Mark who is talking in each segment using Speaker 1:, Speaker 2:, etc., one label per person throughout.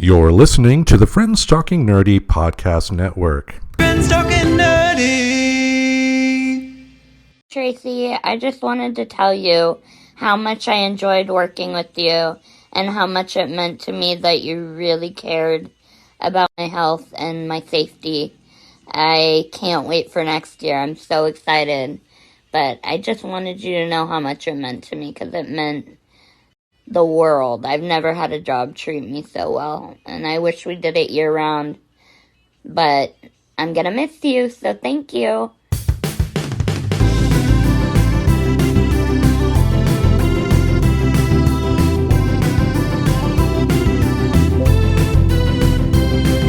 Speaker 1: You're listening to the Friends Talking Nerdy Podcast Network.
Speaker 2: Friends Talking Nerdy.
Speaker 3: Tracy, I just wanted to tell you how much I enjoyed working with you and how much it meant to me that you really cared about my health and my safety. I can't wait for next year. I'm so excited. But I just wanted you to know how much it meant to me because it meant the world. I've never had a job treat me so well, and I wish we did it year-round. But I'm gonna miss you, so thank you.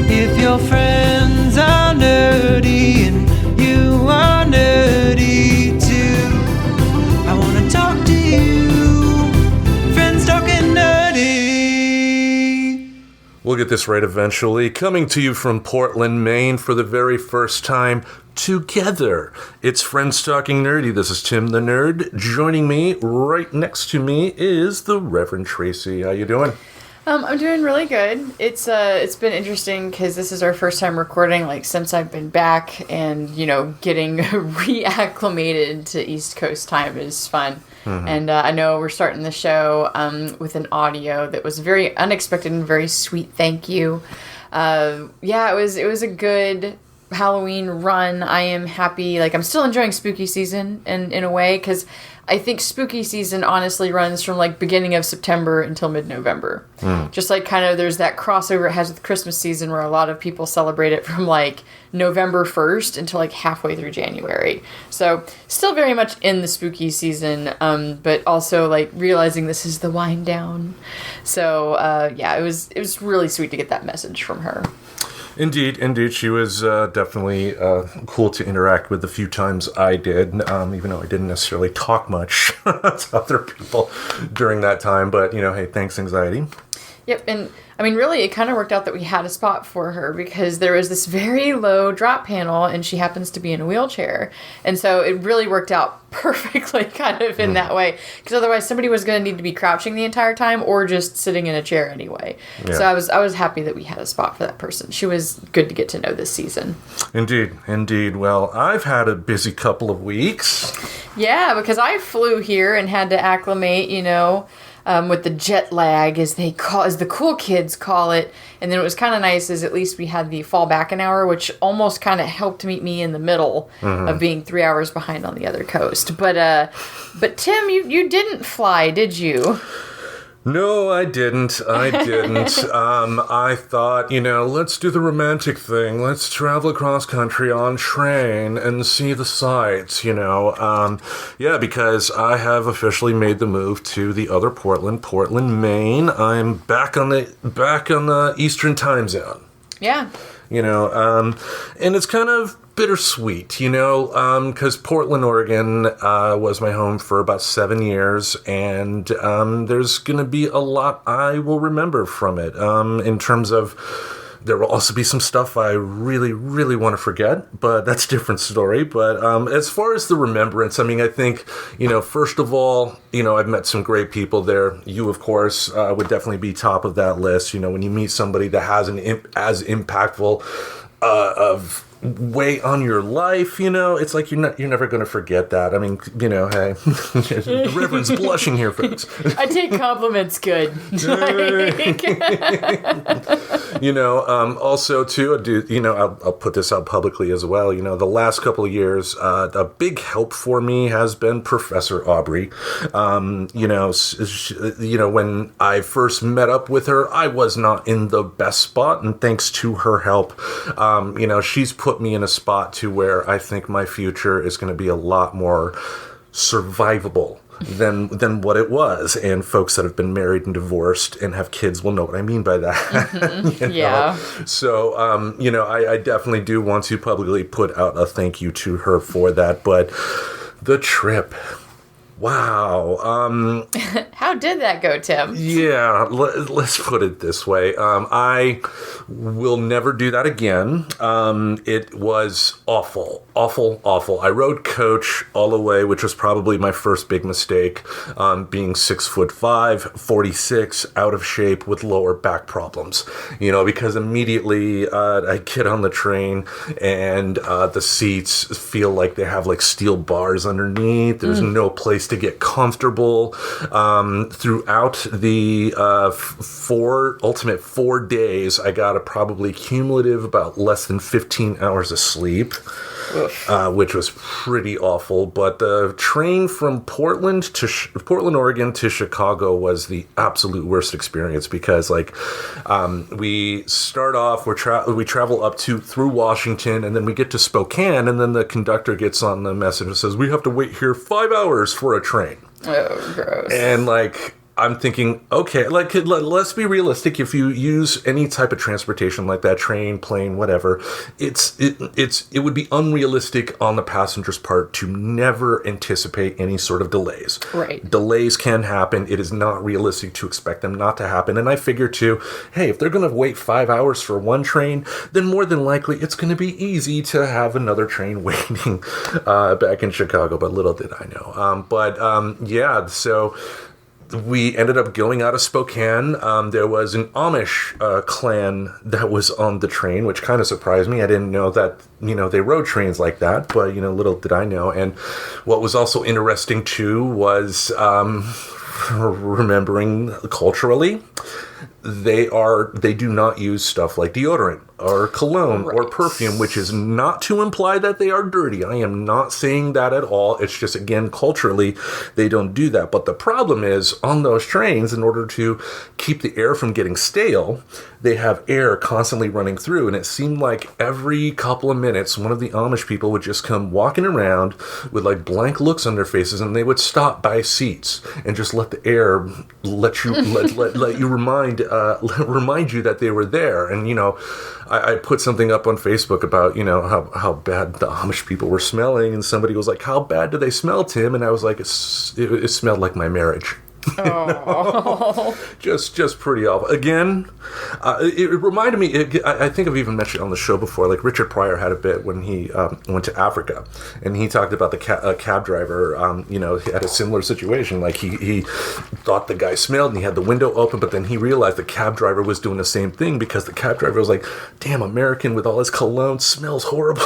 Speaker 2: If your friends are nerdy and you are nerdy too, I want to talk to you. Friends Talking Nerdy.
Speaker 1: We'll get this right eventually. Coming to you from Portland, Maine for the very first time together. It's Friends Talking Nerdy. This is Tim the Nerd. Joining me, right next to me, is the Reverend Tracy. How you doing?
Speaker 4: I'm doing really good. It's been interesting because this is our first time recording since I've been back, and getting reacclimated to East Coast time is fun. Mm-hmm. And I know we're starting the show with an audio that was very unexpected and very sweet. Thank you. It was a good Halloween run. I am happy. I'm still enjoying spooky season in a way, because I think spooky season honestly runs from beginning of September until mid-November. Just kind of there's that crossover it has with Christmas season where a lot of people celebrate it from November 1st until halfway through January. So still very much in the spooky season, but also realizing this is the wind down. So it was really sweet to get that message from her.
Speaker 1: Indeed. She was definitely cool to interact with the few times I did, even though I didn't necessarily talk much to other people during that time. But, hey, thanks, anxiety.
Speaker 4: Yep, and really, it kind of worked out that we had a spot for her because there was this very low drop panel, and she happens to be in a wheelchair. And so it really worked out perfectly kind of in that way, because otherwise somebody was going to need to be crouching the entire time or just sitting in a chair anyway. Yeah. So I was happy that we had a spot for that person. She was good to get to know this season.
Speaker 1: Indeed. Well, I've had a busy couple of weeks.
Speaker 4: Yeah, because I flew here and had to acclimate, with the jet lag, as the cool kids call it. And then it was kind of nice as at least we had the fall back an hour, which almost kind of helped meet me in the middle of being 3 hours behind on the other coast. But Tim, you didn't fly, did you?
Speaker 1: No, I didn't. I thought, let's do the romantic thing. Let's travel across country on train and see the sights, because I have officially made the move to the other Portland, Maine. I'm back on the Eastern time zone.
Speaker 4: Yeah.
Speaker 1: And it's kind of bittersweet, because Portland, Oregon was my home for about 7 years, and there's going to be a lot I will remember from it, in terms of there will also be some stuff I really, really want to forget, but that's a different story. But as far as the remembrance, I think, first of all, I've met some great people there. You, of course, would definitely be top of that list. When you meet somebody that has an as impactful of way on your life, it's you're never going to forget that. Hey, the Reverend's blushing here, folks.
Speaker 4: I take compliments good.
Speaker 1: Also too, I'll put this out publicly as well. The last couple of years, a big help for me has been Professor Aubrey. When I first met up with her, I was not in the best spot, and thanks to her help, she's put me in a spot to where I think my future is going to be a lot more survivable than what it was. And folks that have been married and divorced and have kids will know what I mean by that.
Speaker 4: Mm-hmm. Yeah.
Speaker 1: So, I definitely do want to publicly put out a thank you to her for that. But the trip, Wow.
Speaker 4: How did that go, Tim?
Speaker 1: Yeah, let's put it this way. I will never do that again. It was awful, awful, awful. I rode coach all the way, which was probably my first big mistake, being 6'5", 46, out of shape with lower back problems. Because immediately I get on the train and the seats feel like they have like steel bars underneath. There's no place to get comfortable. Throughout the ultimate 4 days, I got a probably cumulative about less than 15 hours of sleep, which was pretty awful. But the train from Portland, Oregon to Chicago was the absolute worst experience because we start off, we travel up through Washington, and then we get to Spokane, and then the conductor gets on the message and says, we have to wait here 5 hours for a train.
Speaker 4: Oh, gross.
Speaker 1: And I'm thinking, okay, let's be realistic. If you use any type of transportation like that, train, plane, whatever, it would be unrealistic on the passenger's part to never anticipate any sort of delays.
Speaker 4: Right.
Speaker 1: Delays can happen. It is not realistic to expect them not to happen. And I figure too, hey, if they're going to wait 5 hours for one train, then more than likely it's going to be easy to have another train waiting back in Chicago. But little did I know. Yeah, so we ended up going out of Spokane. There was an Amish clan that was on the train, which kind of surprised me. I didn't know that, they rode trains like that, but, little did I know. And what was also interesting, too, was remembering culturally, they do not use stuff like deodorant or cologne or perfume, which is not to imply that they are dirty. I am not saying that at all. It's just, again, culturally, they don't do that. But the problem is, on those trains, in order to keep the air from getting stale, they have air constantly running through. And it seemed like every couple of minutes, one of the Amish people would just come walking around with blank looks on their faces, and they would stop by seats and just let the air let you remind you that they were there. And I put something up on Facebook about how bad the Amish people were smelling, and somebody was like, "How bad do they smell, Tim?" And I was like, "It smelled like my marriage."
Speaker 4: Oh.
Speaker 1: just pretty awful. Again, it reminded me, I think I've even mentioned it on the show before, Richard Pryor had a bit when he went to Africa, and he talked about the cab driver, he had a similar situation. He thought the guy smelled, and he had the window open, but then he realized the cab driver was doing the same thing, because the cab driver was like, damn, American with all his cologne smells horrible.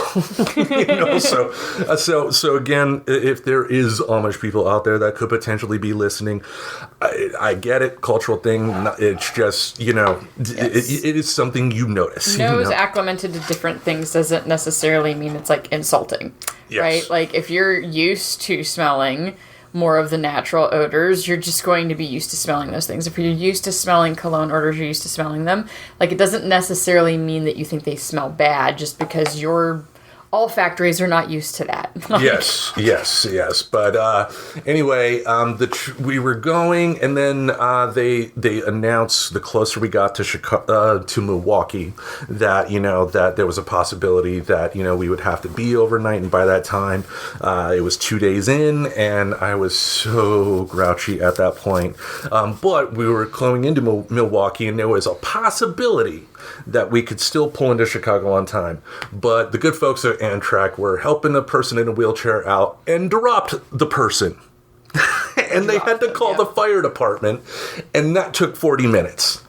Speaker 1: So again, if there is Amish people out there that could potentially be listening, I get it, cultural thing. It's just, yes. it is something you notice.
Speaker 4: Nose acclimated to different things doesn't necessarily mean it's insulting,
Speaker 1: yes.
Speaker 4: Right? If you're used to smelling more of the natural odors, you're just going to be used to smelling those things. If you're used to smelling cologne odors, you're used to smelling them. It doesn't necessarily mean that you think they smell bad just because you're olfactories are not used to that.
Speaker 1: Yes. But anyway, we were going, and then they announced, the closer we got to Milwaukee, that that there was a possibility that we would have to be overnight. And by that time, it was 2 days in, and I was so grouchy at that point. But we were going into Milwaukee, and there was a possibility that we could still pull into Chicago on time. But the good folks at Amtrak were helping a person in a wheelchair out and dropped the person. And they had to call the fire department, and that took 40 minutes.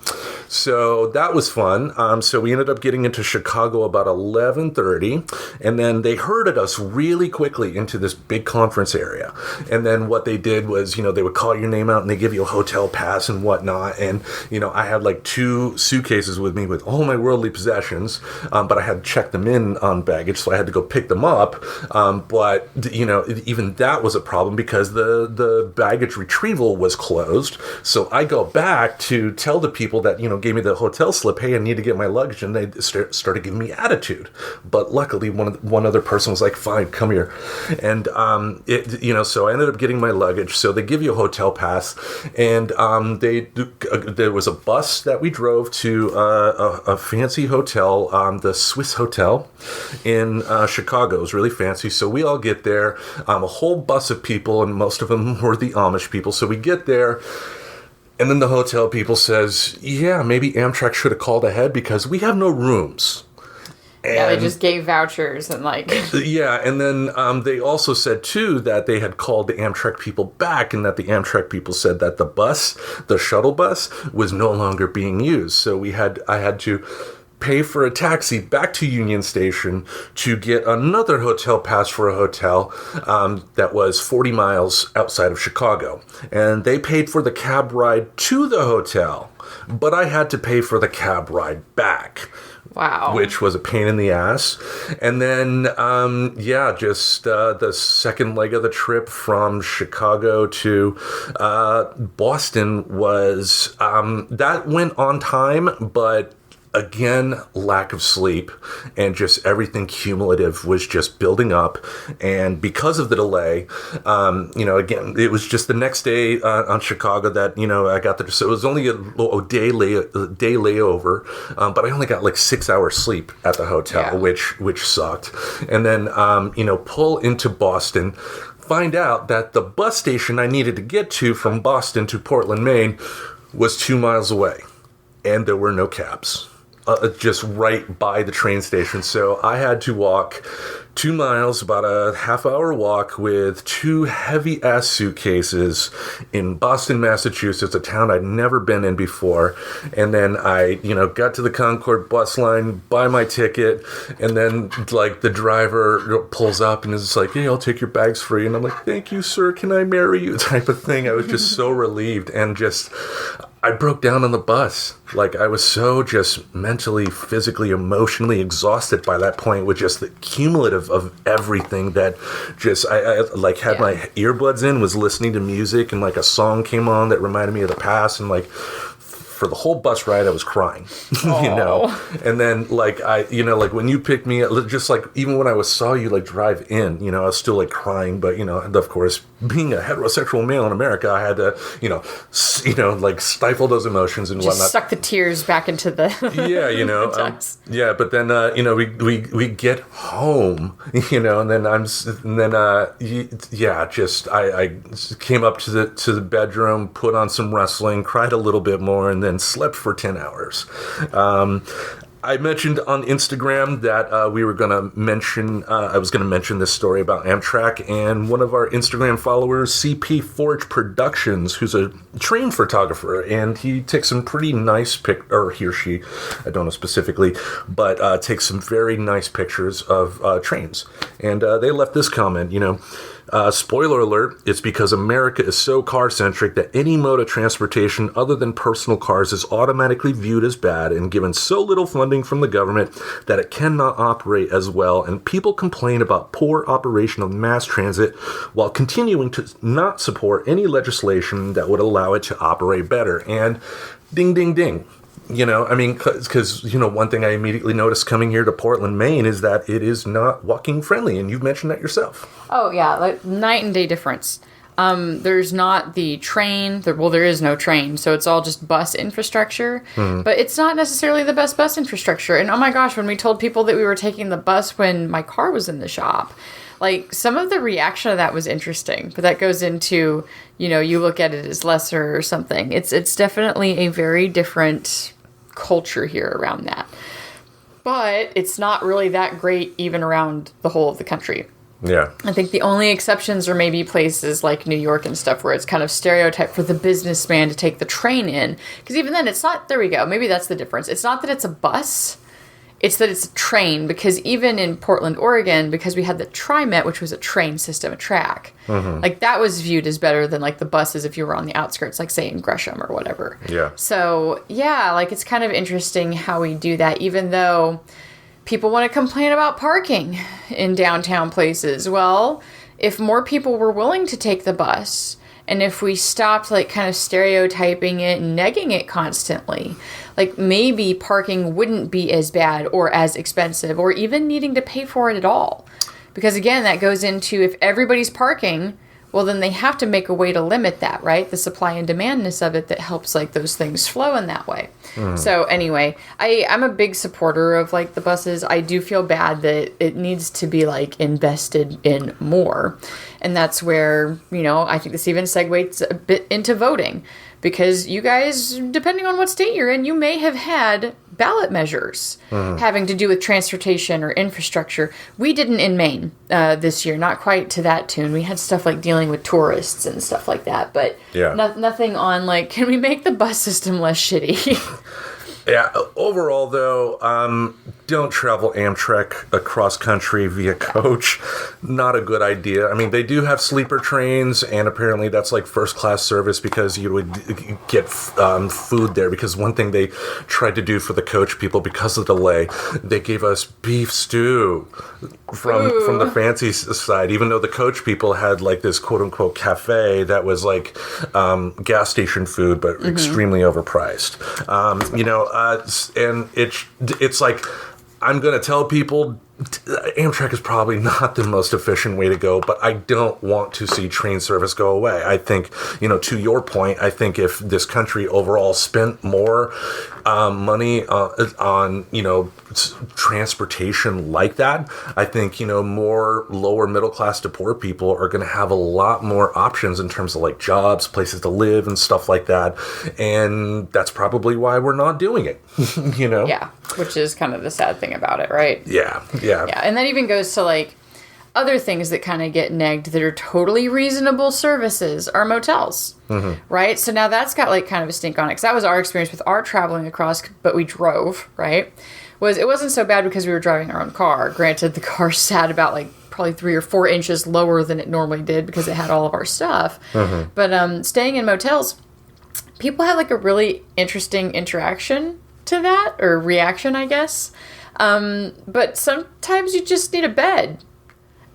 Speaker 1: So that was fun. So we ended up getting into Chicago about 11:30, and then they herded us really quickly into this big conference area. And then what they did was, they would call your name out, and they give you a hotel pass and whatnot. And, I had 2 suitcases with me with all my worldly possessions, but I had to check them in on baggage, so I had to go pick them up. But, even that was a problem because the baggage retrieval was closed. So I go back to tell the people that, gave me the hotel slip. Hey, I need to get my luggage, and they started giving me attitude. But luckily, one other person was like, "Fine, come here," and so I ended up getting my luggage. So they give you a hotel pass, and there was a bus that we drove to a fancy hotel, the Swiss Hotel in Chicago. It was really fancy. So we all get there, a whole bus of people, and most of them were the Amish people. So we get there, and then the hotel people says, yeah, maybe Amtrak should have called ahead because we have no rooms.
Speaker 4: Yeah, they just gave vouchers and like...
Speaker 1: Yeah, and then they also said, too, that they had called the Amtrak people back and that the Amtrak people said that the shuttle bus, was no longer being used. So I had to pay for a taxi back to Union Station to get another hotel pass for a hotel that was 40 miles outside of Chicago. And they paid for the cab ride to the hotel, but I had to pay for the cab ride back.
Speaker 4: Wow.
Speaker 1: Which was a pain in the ass. And then, the second leg of the trip from Chicago to Boston was, that went on time, but again, lack of sleep and just everything cumulative was just building up. And because of the delay, again, it was just the next day on Chicago that, I got there. So it was only a day layover, but I only got like 6 hours sleep at the hotel, which sucked. And then, pull into Boston, find out that the bus station I needed to get to from Boston to Portland, Maine was 2 miles away. And there were no cabs. Just right by the train station. So I had to walk 2 miles, about a half-hour walk with 2 heavy-ass suitcases in Boston, Massachusetts, a town I'd never been in before. And then I, got to the Concord bus line, buy my ticket, and then, like, the driver pulls up and is like, hey, I'll take your bags free. And I'm like, thank you, sir, can I marry you? Type of thing. I was just so relieved and just... I broke down on the bus. Like, I was so just mentally, physically, emotionally exhausted by that point with just the cumulative of everything that just, I had my earbuds in, was listening to music, and, like, a song came on that reminded me of the past, and, like, for the whole bus ride, I was crying, and then when you picked me up, just like, even when I saw you like drive in, I was still like crying, but, of course, being a heterosexual male in America, I had to, like stifle those emotions and
Speaker 4: just
Speaker 1: whatnot.
Speaker 4: Suck the tears back into the,
Speaker 1: but then, we get home, I came up to the bedroom, put on some wrestling, cried a little bit more, and then slept for 10 hours. I mentioned on Instagram that I was going to mention this story about Amtrak, and one of our Instagram followers, CP Forge Productions, who's a train photographer, and he takes some pretty nice he or she, I don't know specifically, but takes some very nice pictures of trains. And they left this comment, spoiler alert, it's because America is so car-centric that any mode of transportation other than personal cars is automatically viewed as bad and given so little funding from the government that it cannot operate as well, and people complain about poor operation of mass transit while continuing to not support any legislation that would allow it to operate better. And ding, ding, ding. Because one thing I immediately noticed coming here to Portland, Maine, is that it is not walking friendly, and you've mentioned that yourself.
Speaker 4: Oh, yeah, like night and day difference. There's not the train, there is no train, so it's all just bus infrastructure, but it's not necessarily the best bus infrastructure. And oh my gosh, when we told people that we were taking the bus when my car was in the shop, like, some of the reaction of that was interesting, but that goes into, you look at it as lesser or something. It's definitely a very different culture here around that. But it's not really that great even around the whole of the country.
Speaker 1: Yeah.
Speaker 4: I think the only exceptions are maybe places like New York and stuff where it's kind of stereotyped for the businessman to take the train in. Because even then, it's not, there we go, maybe that's the difference. It's not that it's a bus, it's that it's a train, because even in Portland, Oregon, because we had the TriMet, which was a train system, a track, like that was viewed as better than like the buses if you were on the outskirts, like say in Gresham or whatever.
Speaker 1: Yeah.
Speaker 4: So yeah, like it's kind of interesting how we do that, even though people want to complain about parking in downtown places. Well, if more people were willing to take the bus And if we stopped like kind of stereotyping it and negging it constantly, like maybe parking wouldn't be as bad or as expensive or even needing to pay for it at all. Because again, that goes into if everybody's parking, well, then they have to make a way to limit that, right? The supply and demandness of it that helps like those things flow in that way. So anyway, I'm a big supporter of like the buses. I do feel bad that it needs to be like invested in more. And that's where, you know, I think this even segues a bit into voting. Because you guys, depending on what state you're in, you may have had ballot measures having to do with transportation or infrastructure. We didn't in Maine this year, not quite to that tune. We had stuff like dealing with tourists and stuff like that, but nothing on like, can we make the bus system less shitty?
Speaker 1: Yeah, overall, though, don't travel Amtrak across country via coach. Not a good idea. I mean, they do have sleeper trains, and apparently that's like first-class service because you would get food there. Because one thing they tried to do for the coach people, because of the delay, they gave us beef stew from the fancy side, even though the coach people had like this quote-unquote cafe that was like gas station food, but extremely overpriced. You know, and it's like, I'm going to tell people Amtrak is probably not the most efficient way to go, but I don't want to see train service go away. I think, you know, to your point, I think if this country overall spent more money on, you know, transportation like that, I think, you know, more lower middle class to poor people are going to have a lot more options in terms of like jobs, places to live and stuff like that. And that's probably why we're not doing it, you know?
Speaker 4: Yeah, which is kind of the sad thing about it, right?
Speaker 1: Yeah.
Speaker 4: Yeah, and that even goes to like other things that kind of get negged that are totally reasonable services are motels, right? So now that's got like kind of a stink on it, because that was our experience with our traveling across, but we drove, right? It wasn't so bad because we were driving our own car. Granted, the car sat about like probably 3 or 4 inches lower than it normally did because it had all of our stuff. But staying in motels, people had like a really interesting interaction to that, or reaction, I guess. But sometimes you just need a bed,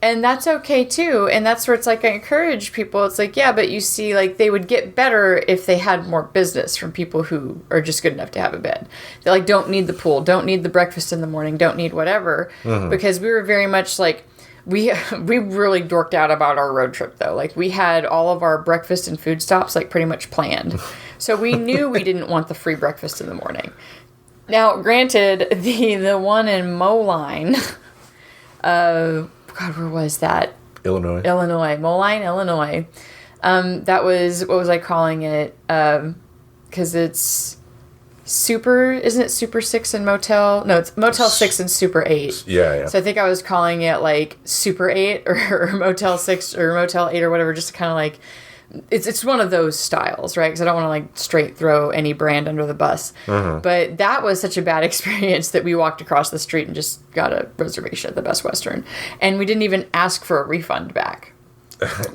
Speaker 4: and that's okay too. And that's where it's like, I encourage people. It's like, yeah, but you see, like they would get better if they had more business from people who are just good enough to have a bed. They like, don't need the pool, don't need the breakfast in the morning, don't need whatever, because we were very much like, we really dorked out about our road trip though. Like we had all of our breakfast and food stops like pretty much planned. So we knew we didn't want the free breakfast in the morning. Now, granted, the one in Moline, God, where was that?
Speaker 1: Illinois.
Speaker 4: Moline, Illinois. That was, what was I calling it? Because it's Super, isn't it Super 6 and Motel? No, it's Motel 6 and Super 8.
Speaker 1: Yeah.
Speaker 4: So I think I was calling it like Super 8 or Motel 6 or Motel 8 or whatever, just to kind of like, it's one of those styles, right? Because I don't want to like straight throw any brand under the bus. But that was such a bad experience that we walked across the street and just got a reservation at the Best Western. And we didn't even ask for a refund back.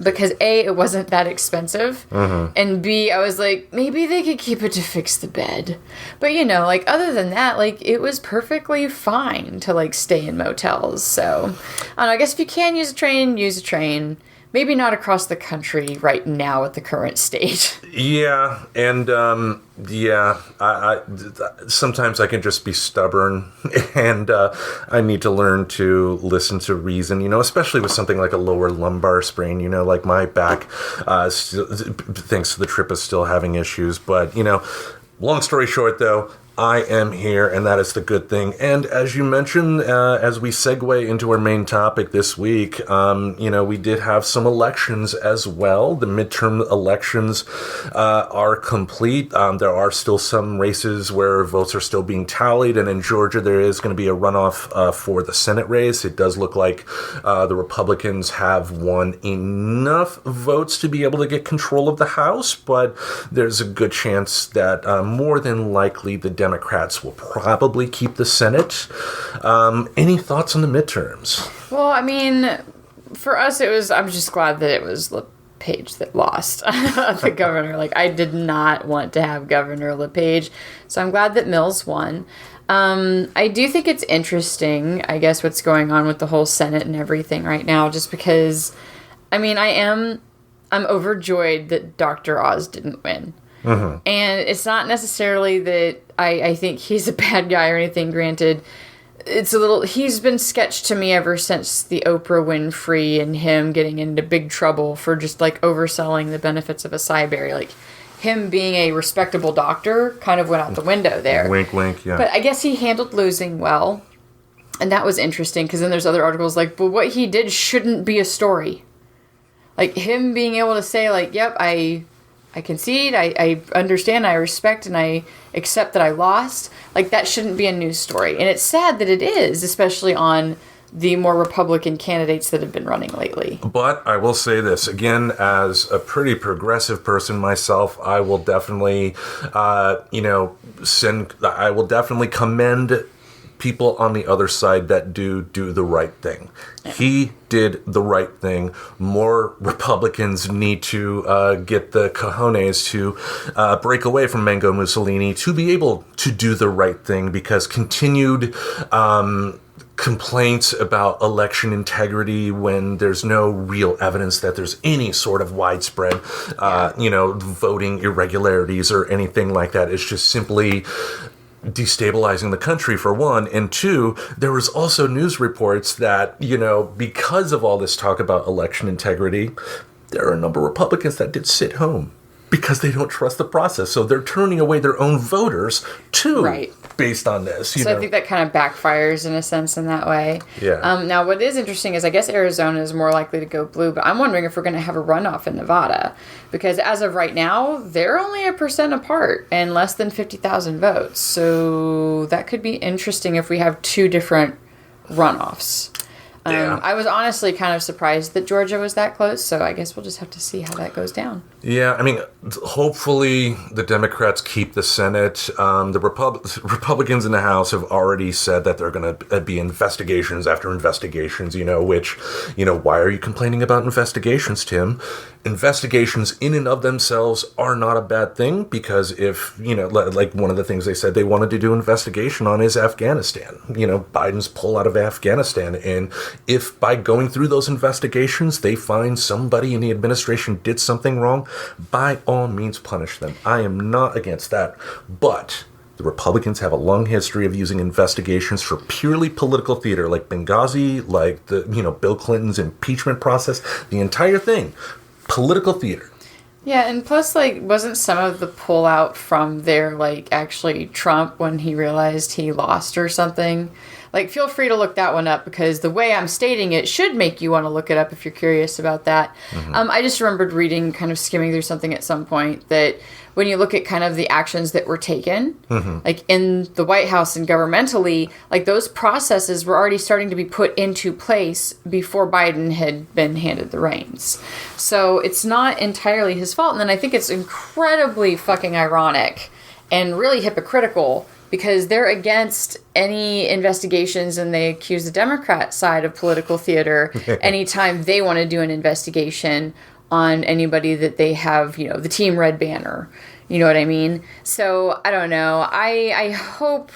Speaker 4: Because A, it wasn't that expensive. And B, I was like, maybe they could keep it to fix the bed. But you know, like other than that, like it was perfectly fine to like stay in motels. So I don't know, I guess if you can use a train, use a train. Maybe not across the country right now at the current state.
Speaker 1: Yeah, and I sometimes I can just be stubborn, and I need to learn to listen to reason. You know, especially with something like a lower lumbar sprain. You know, like my back, thanks to the trip, is still having issues. But you know, long story short, though, I am here, and that is the good thing. And as you mentioned, as we segue into our main topic this week, you know, we did have some elections as well. The midterm elections are complete. There are still some races where votes are still being tallied, and in Georgia there is going to be a runoff for the Senate race. It does look like the Republicans have won enough votes to be able to get control of the House, but there's a good chance that more than likely the Democrats will probably keep the Senate. Any thoughts on the midterms?
Speaker 4: Well, I mean, for us, I'm just glad that it was LePage that lost the governor. Like, I did not want to have Governor LePage, so I'm glad that Mills won. I do think it's interesting, I guess, what's going on with the whole Senate and everything right now, just because, I mean, I am I'm overjoyed that Dr. Oz didn't win. And it's not necessarily that I think he's a bad guy or anything, granted. It's a little, he's been sketched to me ever since the Oprah Winfrey and him getting into big trouble for just like overselling the benefits of acai berry. Like him being a respectable doctor kind of went out the window there.
Speaker 1: Wink, wink, yeah.
Speaker 4: But I guess he handled losing well. And that was interesting because then there's other articles like, but what he did shouldn't be a story. Like him being able to say like, yep, I concede, I understand, I respect, and I accept that I lost. Like, that shouldn't be a news story. And it's sad that it is, especially on the more Republican candidates that have been running lately.
Speaker 1: But I will say this, again, as a pretty progressive person myself, I will definitely, I will definitely commend people on the other side that do the right thing. Yeah. He did the right thing. More Republicans need to get the cojones to break away from Mango Mussolini to be able to do the right thing, because continued complaints about election integrity when there's no real evidence that there's any sort of widespread, voting irregularities or anything like that. It's just simply destabilizing the country, for one, and two, there was also news reports that, because of all this talk about election integrity, there are a number of Republicans that did sit home because they don't trust the process. So they're turning away their own voters too, right, based on this.
Speaker 4: So I think that kind of backfires in a sense in that way.
Speaker 1: Yeah.
Speaker 4: Now, what is interesting is I guess Arizona is more likely to go blue, but I'm wondering if we're going to have a runoff in Nevada, because as of right now, they're only 1% apart and less than 50,000 votes. So that could be interesting if we have two different runoffs.
Speaker 1: Yeah.
Speaker 4: I was honestly kind of surprised that Georgia was that close, so I guess we'll just have to see how that goes down.
Speaker 1: Yeah, I mean, hopefully the Democrats keep the Senate. The Republicans in the House have already said that they're going to be investigations after investigations, which, why are you complaining about investigations, Tim? Investigations in and of themselves are not a bad thing, because if, like one of the things they said they wanted to do investigation on is Afghanistan, Biden's pull out of Afghanistan. And if by going through those investigations, they find somebody in the administration did something wrong, by all means punish them. I am not against that. But the Republicans have a long history of using investigations for purely political theater, like Benghazi, like the, Bill Clinton's impeachment process, the entire thing. Political theater.
Speaker 4: Yeah, and plus, wasn't some of the pullout from there, actually Trump when he realized he lost or something? Feel free to look that one up, because the way I'm stating it should make you want to look it up if you're curious about that. Mm-hmm. I just remembered reading, kind of skimming through something at some point, that when you look at kind of the actions that were taken, mm-hmm. In the White House and governmentally, those processes were already starting to be put into place before Biden had been handed the reins. So it's not entirely his fault. And then I think it's incredibly fucking ironic and really hypocritical, because they're against any investigations and they accuse the Democrat side of political theater anytime they want to do an investigation on anybody that they have, the Team Red banner. You know what I mean? So, I don't know. I hope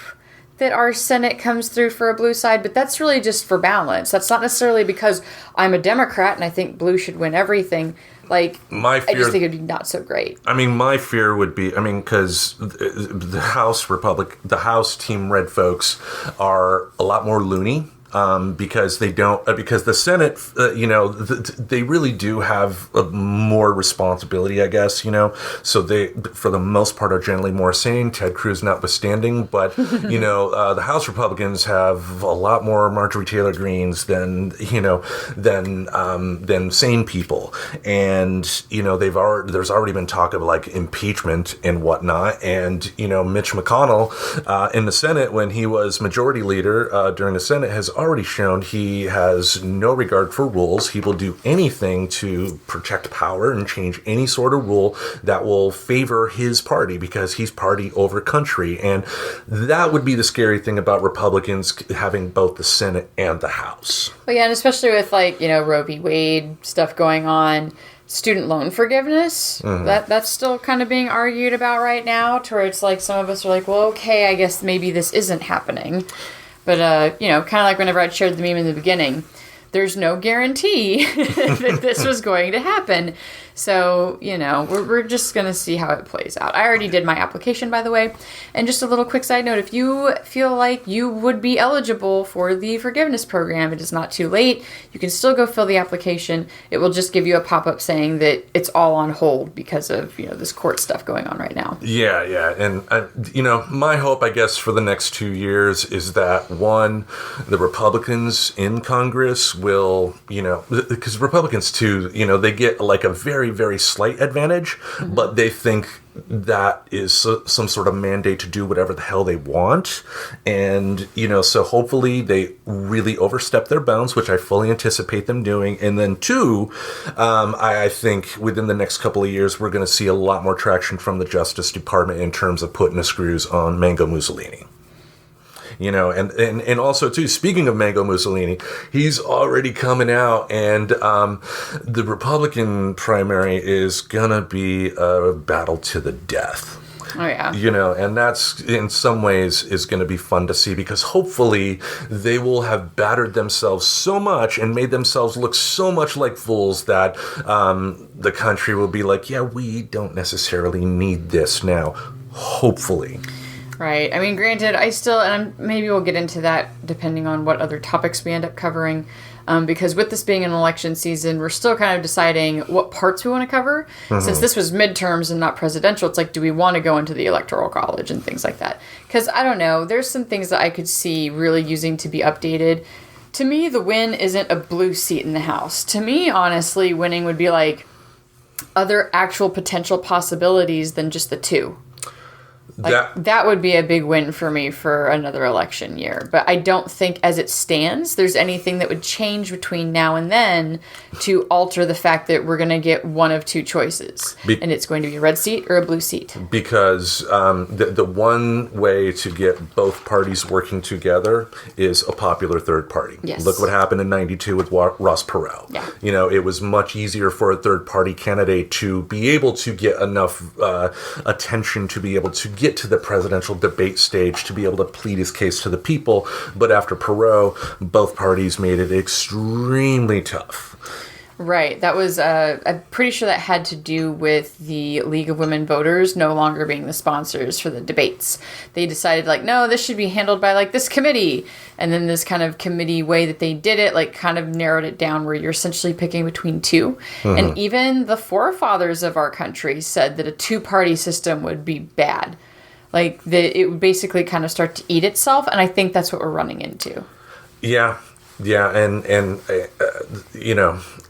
Speaker 4: that our Senate comes through for a blue side, but that's really just for balance. That's not necessarily because I'm a Democrat and I think blue should win everything.
Speaker 1: My fear,
Speaker 4: I just think it'd be not so great.
Speaker 1: I mean, my fear would be, because the House Team Red folks are a lot more loony. Because they don't, because the Senate, they really do have more responsibility, I guess, so they, for the most part, are generally more sane, Ted Cruz notwithstanding, but, the House Republicans have a lot more Marjorie Taylor Greens than sane people. And, there's already been talk of impeachment and whatnot. And, Mitch McConnell, in the Senate, when he was majority leader, during the Senate, has already shown he has no regard for rules. He will do anything to protect power and change any sort of rule that will favor his party, because he's party over country. And that would be the scary thing about Republicans having both the Senate and the House.
Speaker 4: Well, yeah, and especially with Roe v. Wade stuff going on. Student loan forgiveness, mm-hmm. that's still kind of being argued about right now, to where it's some of us are well, okay, I guess maybe this isn't happening. But, kind of like whenever I shared the meme in the beginning, there's no guarantee that this was going to happen. So, we're just going to see how it plays out. I already did my application, by the way. And just a little quick side note, if you feel like you would be eligible for the forgiveness program, it is not too late. You can still go fill the application. It will just give you a pop-up saying that it's all on hold because of, this court stuff going on right now.
Speaker 1: Yeah. And, my hope, I guess, for the next 2 years is that, one, the Republicans in Congress will, because Republicans, too, they get like a very, very slight advantage, but they think that is some sort of mandate to do whatever the hell they want. And, so hopefully they really overstep their bounds, which I fully anticipate them doing. And then two, I think within the next couple of years, we're going to see a lot more traction from the Justice Department in terms of putting the screws on Mango Mussolini. And also, too, speaking of Mango Mussolini, he's already coming out, and the Republican primary is going to be a battle to the death.
Speaker 4: Oh, yeah.
Speaker 1: And that's, in some ways, is going to be fun to see, because hopefully they will have battered themselves so much and made themselves look so much like fools that the country will be like, yeah, we don't necessarily need this now. Hopefully.
Speaker 4: Right. I mean, granted, and maybe we'll get into that depending on what other topics we end up covering, because with this being an election season, we're still kind of deciding what parts we want to cover. Since this was midterms and not presidential, it's like, do we want to go into the Electoral College and things like that? Because, I don't know, there's some things that I could see really using to be updated. To me, the win isn't a blue seat in the House. To me, honestly, winning would be like other actual potential possibilities than just the two. That would be a big win for me for another election year. But I don't think, as it stands, there's anything that would change between now and then to alter the fact that we're going to get one of two choices. And it's going to be a red seat or a blue seat. Because
Speaker 1: the one way to get both parties working together is a popular third party.
Speaker 4: Yes.
Speaker 1: Look what happened in 92 with Ross Perot.
Speaker 4: Yeah.
Speaker 1: It was much easier for a third party candidate to be able to get enough attention to be able to get to the presidential debate stage to be able to plead his case to the people. But after Perot, both parties made it extremely tough.
Speaker 4: Right. That was, I'm pretty sure that had to do with the League of Women Voters no longer being the sponsors for the debates. They decided, no, this should be handled by, this committee. And then this kind of committee way that they did it, kind of narrowed it down where you're essentially picking between two. And even the forefathers of our country said that a two-party system would be bad. That it would basically kind of start to eat itself. And I think that's what we're running into.
Speaker 1: Yeah. Yeah, and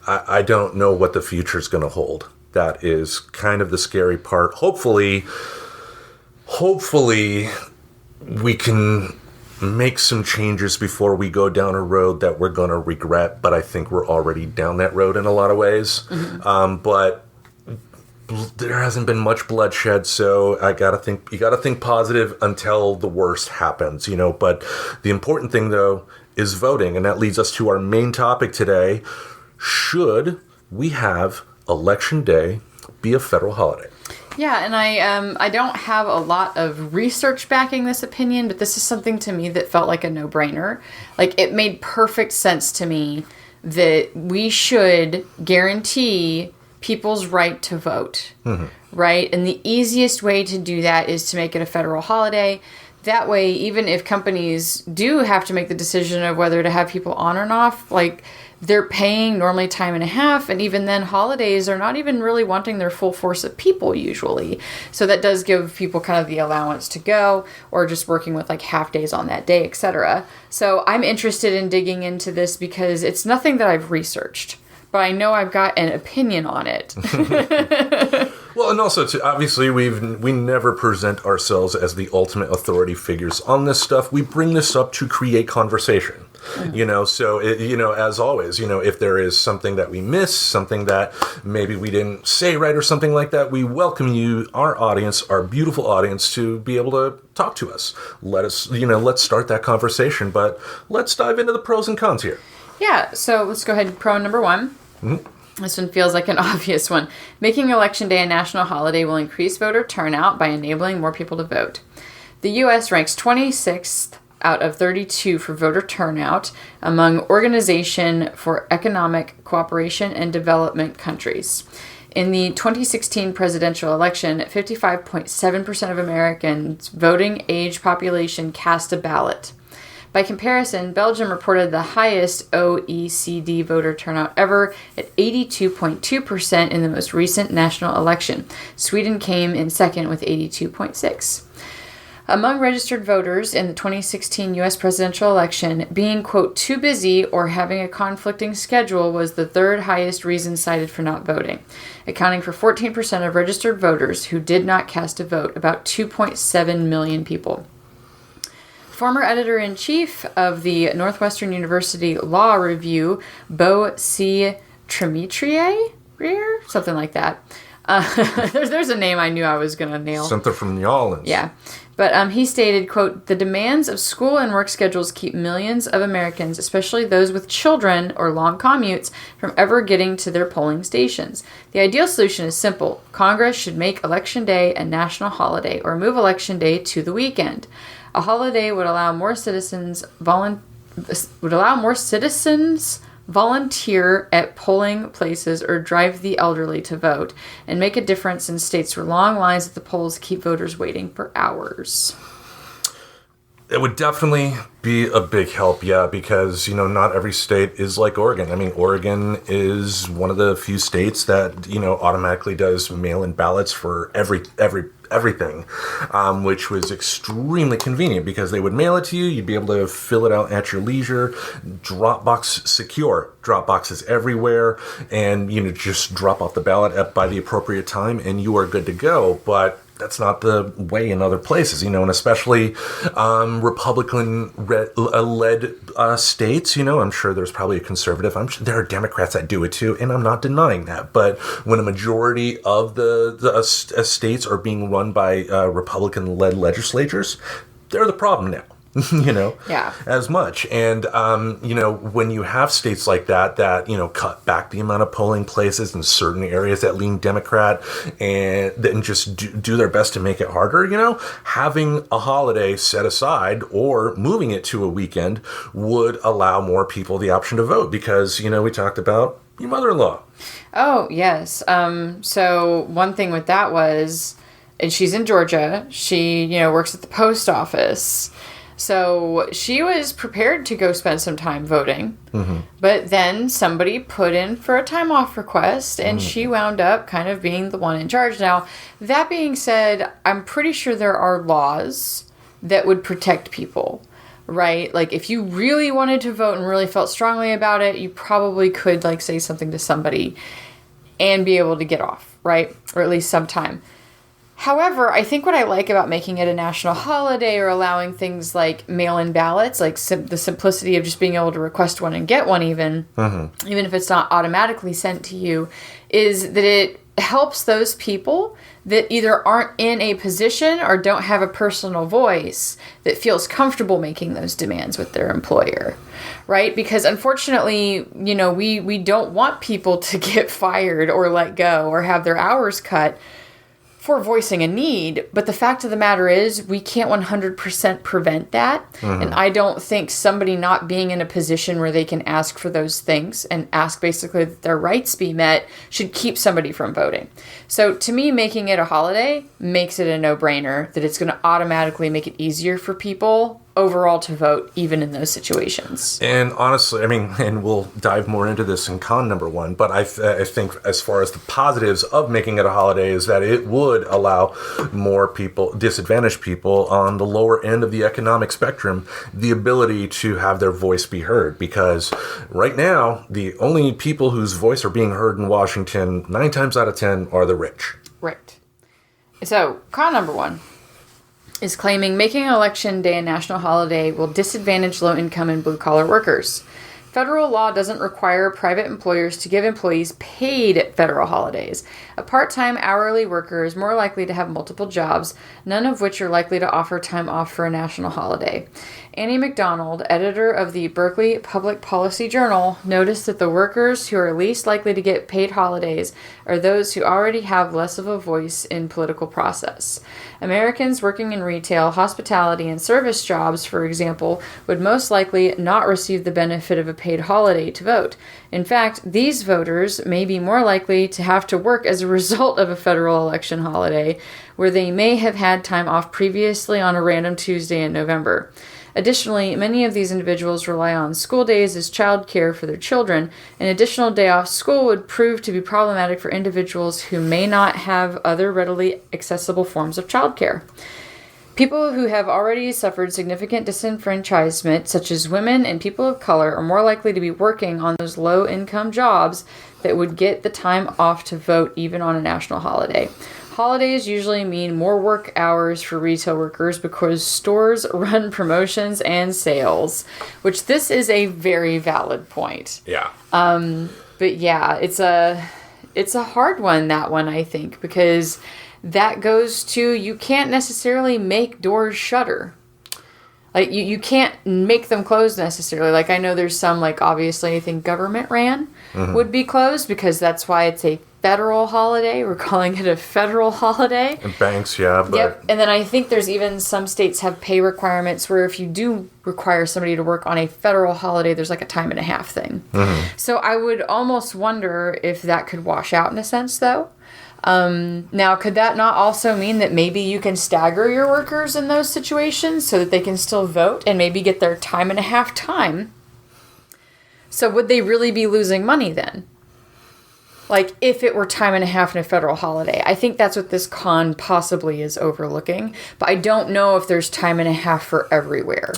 Speaker 1: I don't know what the future's going to hold. That is kind of the scary part. Hopefully we can make some changes before we go down a road that we're going to regret, but I think we're already down that road in a lot of ways. But there hasn't been much bloodshed, so you gotta think positive until the worst happens, But the important thing, though, is voting, and that leads us to our main topic today. Should we have Election Day be a federal holiday?
Speaker 4: Yeah, and I don't have a lot of research backing this opinion, but this is something to me that felt like a no-brainer. It made perfect sense to me that we should guarantee people's right to vote, right? And the easiest way to do that is to make it a federal holiday. That way, even if companies do have to make the decision of whether to have people on or off, they're paying normally time and a half, and even then holidays are not even really wanting their full force of people usually. So that does give people kind of the allowance to go, or just working with half days on that day, etc. So I'm interested in digging into this because it's nothing that I've researched, but I know I've got an opinion on it.
Speaker 1: Well, and also, obviously, we never present ourselves as the ultimate authority figures on this stuff. We bring this up to create conversation. So, as always, if there is something that we miss, something that maybe we didn't say right or something like that, we welcome you, our audience, our beautiful audience, to be able to talk to us. Let's start that conversation, but let's dive into the pros and cons here.
Speaker 4: Yeah, so let's go ahead. Pro number one. This one feels like an obvious one. Making Election Day a national holiday will increase voter turnout by enabling more people to vote. The U.S. ranks 26th out of 32 for voter turnout among Organization for Economic Cooperation and Development countries. In the 2016 presidential election, 55.7% of Americans' voting age population cast a ballot. By comparison, Belgium reported the highest OECD voter turnout ever at 82.2% in the most recent national election. Sweden came in second with 82.6%. Among registered voters in the 2016 U.S. presidential election, being, quote, too busy or having a conflicting schedule was the third highest reason cited for not voting, accounting for 14% of registered voters who did not cast a vote, about 2.7 million people. Former editor-in-chief of the Northwestern University Law Review, Bo C. Tremitrier, something like that. There's a name I knew I was going to nail.
Speaker 1: Something from New Orleans.
Speaker 4: Yeah. But he stated, quote, the demands of school and work schedules keep millions of Americans, especially those with children or long commutes, from ever getting to their polling stations. The ideal solution is simple. Congress should make Election Day a national holiday or move Election Day to the weekend. A holiday would allow more citizens volunteer at polling places or drive the elderly to vote, and make a difference in states where long lines at the polls keep voters waiting for hours.
Speaker 1: It would definitely be a big help, yeah, because, not every state is like Oregon. I mean, Oregon is one of the few states that, automatically does mail-in ballots for everything, which was extremely convenient because they would mail it to you. You'd be able to fill it out at your leisure. Dropbox secure. Dropbox is everywhere, and, just drop off the ballot by the appropriate time, and you are good to go. But that's not the way in other places, and especially Republican-led states. I'm sure there's probably a conservative. I'm sure there are Democrats that do it too, and I'm not denying that. But when a majority of the states are being run by Republican-led legislatures, they're the problem now.
Speaker 4: Yeah.
Speaker 1: As much. And, when you have states like that, cut back the amount of polling places in certain areas that lean Democrat and then just do their best to make it harder, having a holiday set aside or moving it to a weekend would allow more people the option to vote because, we talked about your mother-in-law.
Speaker 4: Oh, yes. So one thing with that was, and she's in Georgia, she, works at the post office. So she was prepared to go spend some time voting, but then somebody put in for a time off request, and she wound up kind of being the one in charge. Now, that being said, I'm pretty sure there are laws that would protect people, right? Like, if you really wanted to vote and really felt strongly about it, you probably could, say something to somebody and be able to get off, right? Or at least some time. However, I think what I like about making it a national holiday or allowing things like mail-in ballots, like the simplicity of just being able to request one and get one even if it's not automatically sent to you, is that it helps those people that either aren't in a position or don't have a personal voice that feels comfortable making those demands with their employer, right? Because unfortunately, we don't want people to get fired or let go or have their hours cut for voicing a need, but the fact of the matter is we can't 100% prevent that, and I don't think somebody not being in a position where they can ask for those things and ask basically that their rights be met should keep somebody from voting. So to me, making it a holiday makes it a no-brainer that it's going to automatically make it easier for people overall to vote, even in those situations.
Speaker 1: And honestly, and we'll dive more into this in con number one, but I think as far as the positives of making it a holiday is that it would allow more people, disadvantaged people on the lower end of the economic spectrum, the ability to have their voice be heard. Because right now, the only people whose voice are being heard in Washington, 9 times out of 10, are the rich.
Speaker 4: Right. So, con number one is claiming making Election Day a national holiday will disadvantage low-income and blue-collar workers. Federal law doesn't require private employers to give employees paid federal holidays. A part-time hourly worker is more likely to have multiple jobs, none of which are likely to offer time off for a national holiday. Annie McDonald, editor of the Berkeley Public Policy Journal, noticed that the workers who are least likely to get paid holidays are those who already have less of a voice in political process. Americans working in retail, hospitality, and service jobs, for example, would most likely not receive the benefit of a paid holiday to vote. In fact, these voters may be more likely to have to work as a result of a federal election holiday, where they may have had time off previously on a random Tuesday in November. Additionally, many of these individuals rely on school days as child care for their children. An additional day off school would prove to be problematic for individuals who may not have other readily accessible forms of child care. People who have already suffered significant disenfranchisement, such as women and people of color, are more likely to be working on those low-income jobs that would get the time off to vote even on a national holiday. Holidays usually mean more work hours for retail workers because stores run promotions and sales, which this is a very valid point.
Speaker 1: Yeah.
Speaker 4: But yeah, it's a hard one, that one, I think, because that goes to you can't necessarily make doors shutter. Like, you can't make them closed necessarily. Like, I know there's some, like, obviously, I think government ran would be closed because that's why it's a federal holiday. We're calling it a federal holiday.
Speaker 1: And banks, yeah. But...
Speaker 4: Yep. And then I think there's even some states have pay requirements where if you do require somebody to work on a federal holiday, there's like a time and a half thing. So I would almost wonder if that could wash out in a sense, though. Now, could that not also mean that maybe you can stagger your workers in those situations so that they can still vote and maybe get their time and a half time? So would they really be losing money then? Like, if it were time and a half in a federal holiday. I think that's what this con possibly is overlooking. But I don't know if there's time and a half for everywhere.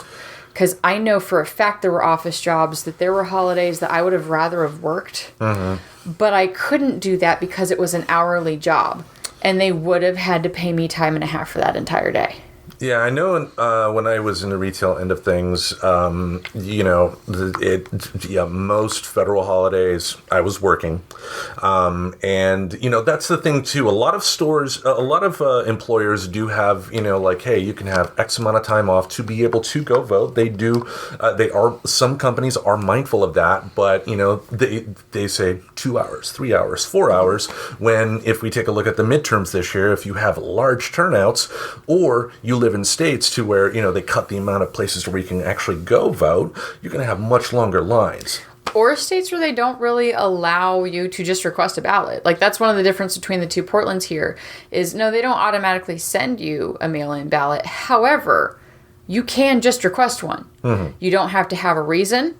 Speaker 4: Because I know for a fact there were office jobs that there were holidays that I would have rather have worked. But I couldn't do that because it was an hourly job. And they would have had to pay me time and a half for that entire day.
Speaker 1: Yeah, I know when I was in the retail end of things, most federal holidays I was working. And, that's the thing, too. A lot of stores, a lot of employers do have, like, hey, you can have X amount of time off to be able to go vote. They do. Some companies are mindful of that, but, they say 2 hours, 3 hours, 4 hours, when if we take a look at the midterms this year, if you have large turnouts or you live in states to where, they cut the amount of places where you can actually go vote, you're going to have much longer lines.
Speaker 4: Or states where they don't really allow you to just request a ballot. Like, that's one of the difference between the two Portlands here is, no, they don't automatically send you a mail-in ballot. However, you can just request one. You don't have to have a reason.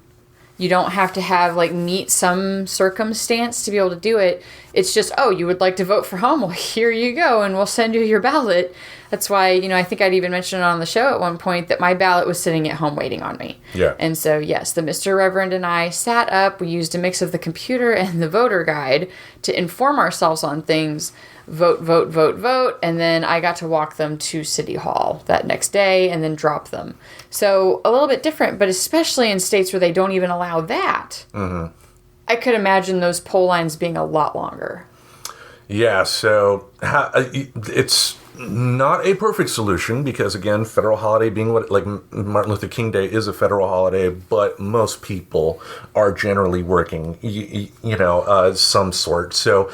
Speaker 4: You don't have to have, meet some circumstance to be able to do it. It's just, oh, you would like to vote for home? Well, here you go, and we'll send you your ballot. That's why, I think I'd even mentioned it on the show at one point that my ballot was sitting at home waiting on me. Yeah. And so, yes, the Mr. Reverend and I sat up. We used a mix of the computer and the voter guide to inform ourselves on things. Vote, vote, vote, vote. And then I got to walk them to City Hall that next day and then drop them. So a little bit different, but especially in states where they don't even allow that. I could imagine those poll lines being a lot longer.
Speaker 1: Yeah, so it's not a perfect solution because, again, federal holiday being like Martin Luther King Day is a federal holiday, but most people are generally working, some sort. So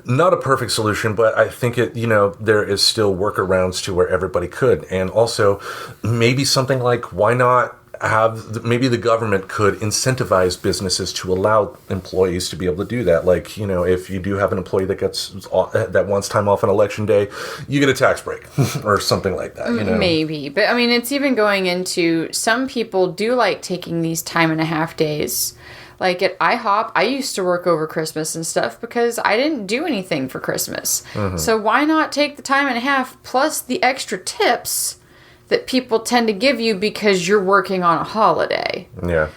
Speaker 1: not a perfect solution, but I think there is still workarounds to where everybody could. And also maybe something like, why not maybe the government could incentivize businesses to allow employees to be able to do that. Like, if you do have an employee that wants time off on election day, you get a tax break or something like that.
Speaker 4: Maybe. But I mean, it's even going into some people do like taking these time and a half days. Like at IHOP, I used to work over Christmas and stuff because I didn't do anything for Christmas. So why not take the time and a half plus the extra tips that people tend to give you because you're working on a holiday?
Speaker 1: Yeah.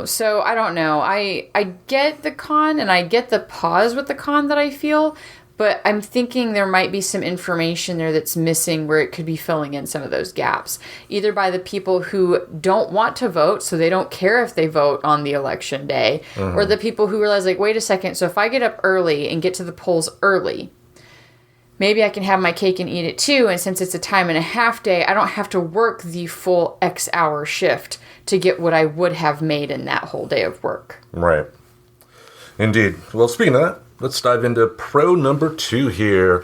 Speaker 4: So I don't know. I get the con and I get the pause with the con that I feel, But I'm thinking there might be some information there that's missing where it could be filling in some of those gaps, either by the people who don't want to vote, so they don't care if they vote on the election day, or the people who realize, like, wait a second, so if I get up early and get to the polls early, maybe I can have my cake and eat it too, and since it's a time and a half day, I don't have to work the full X hour shift to get what I would have made in that whole day of work.
Speaker 1: Right. Indeed. Well, speaking of that, let's dive into pro number 2 here.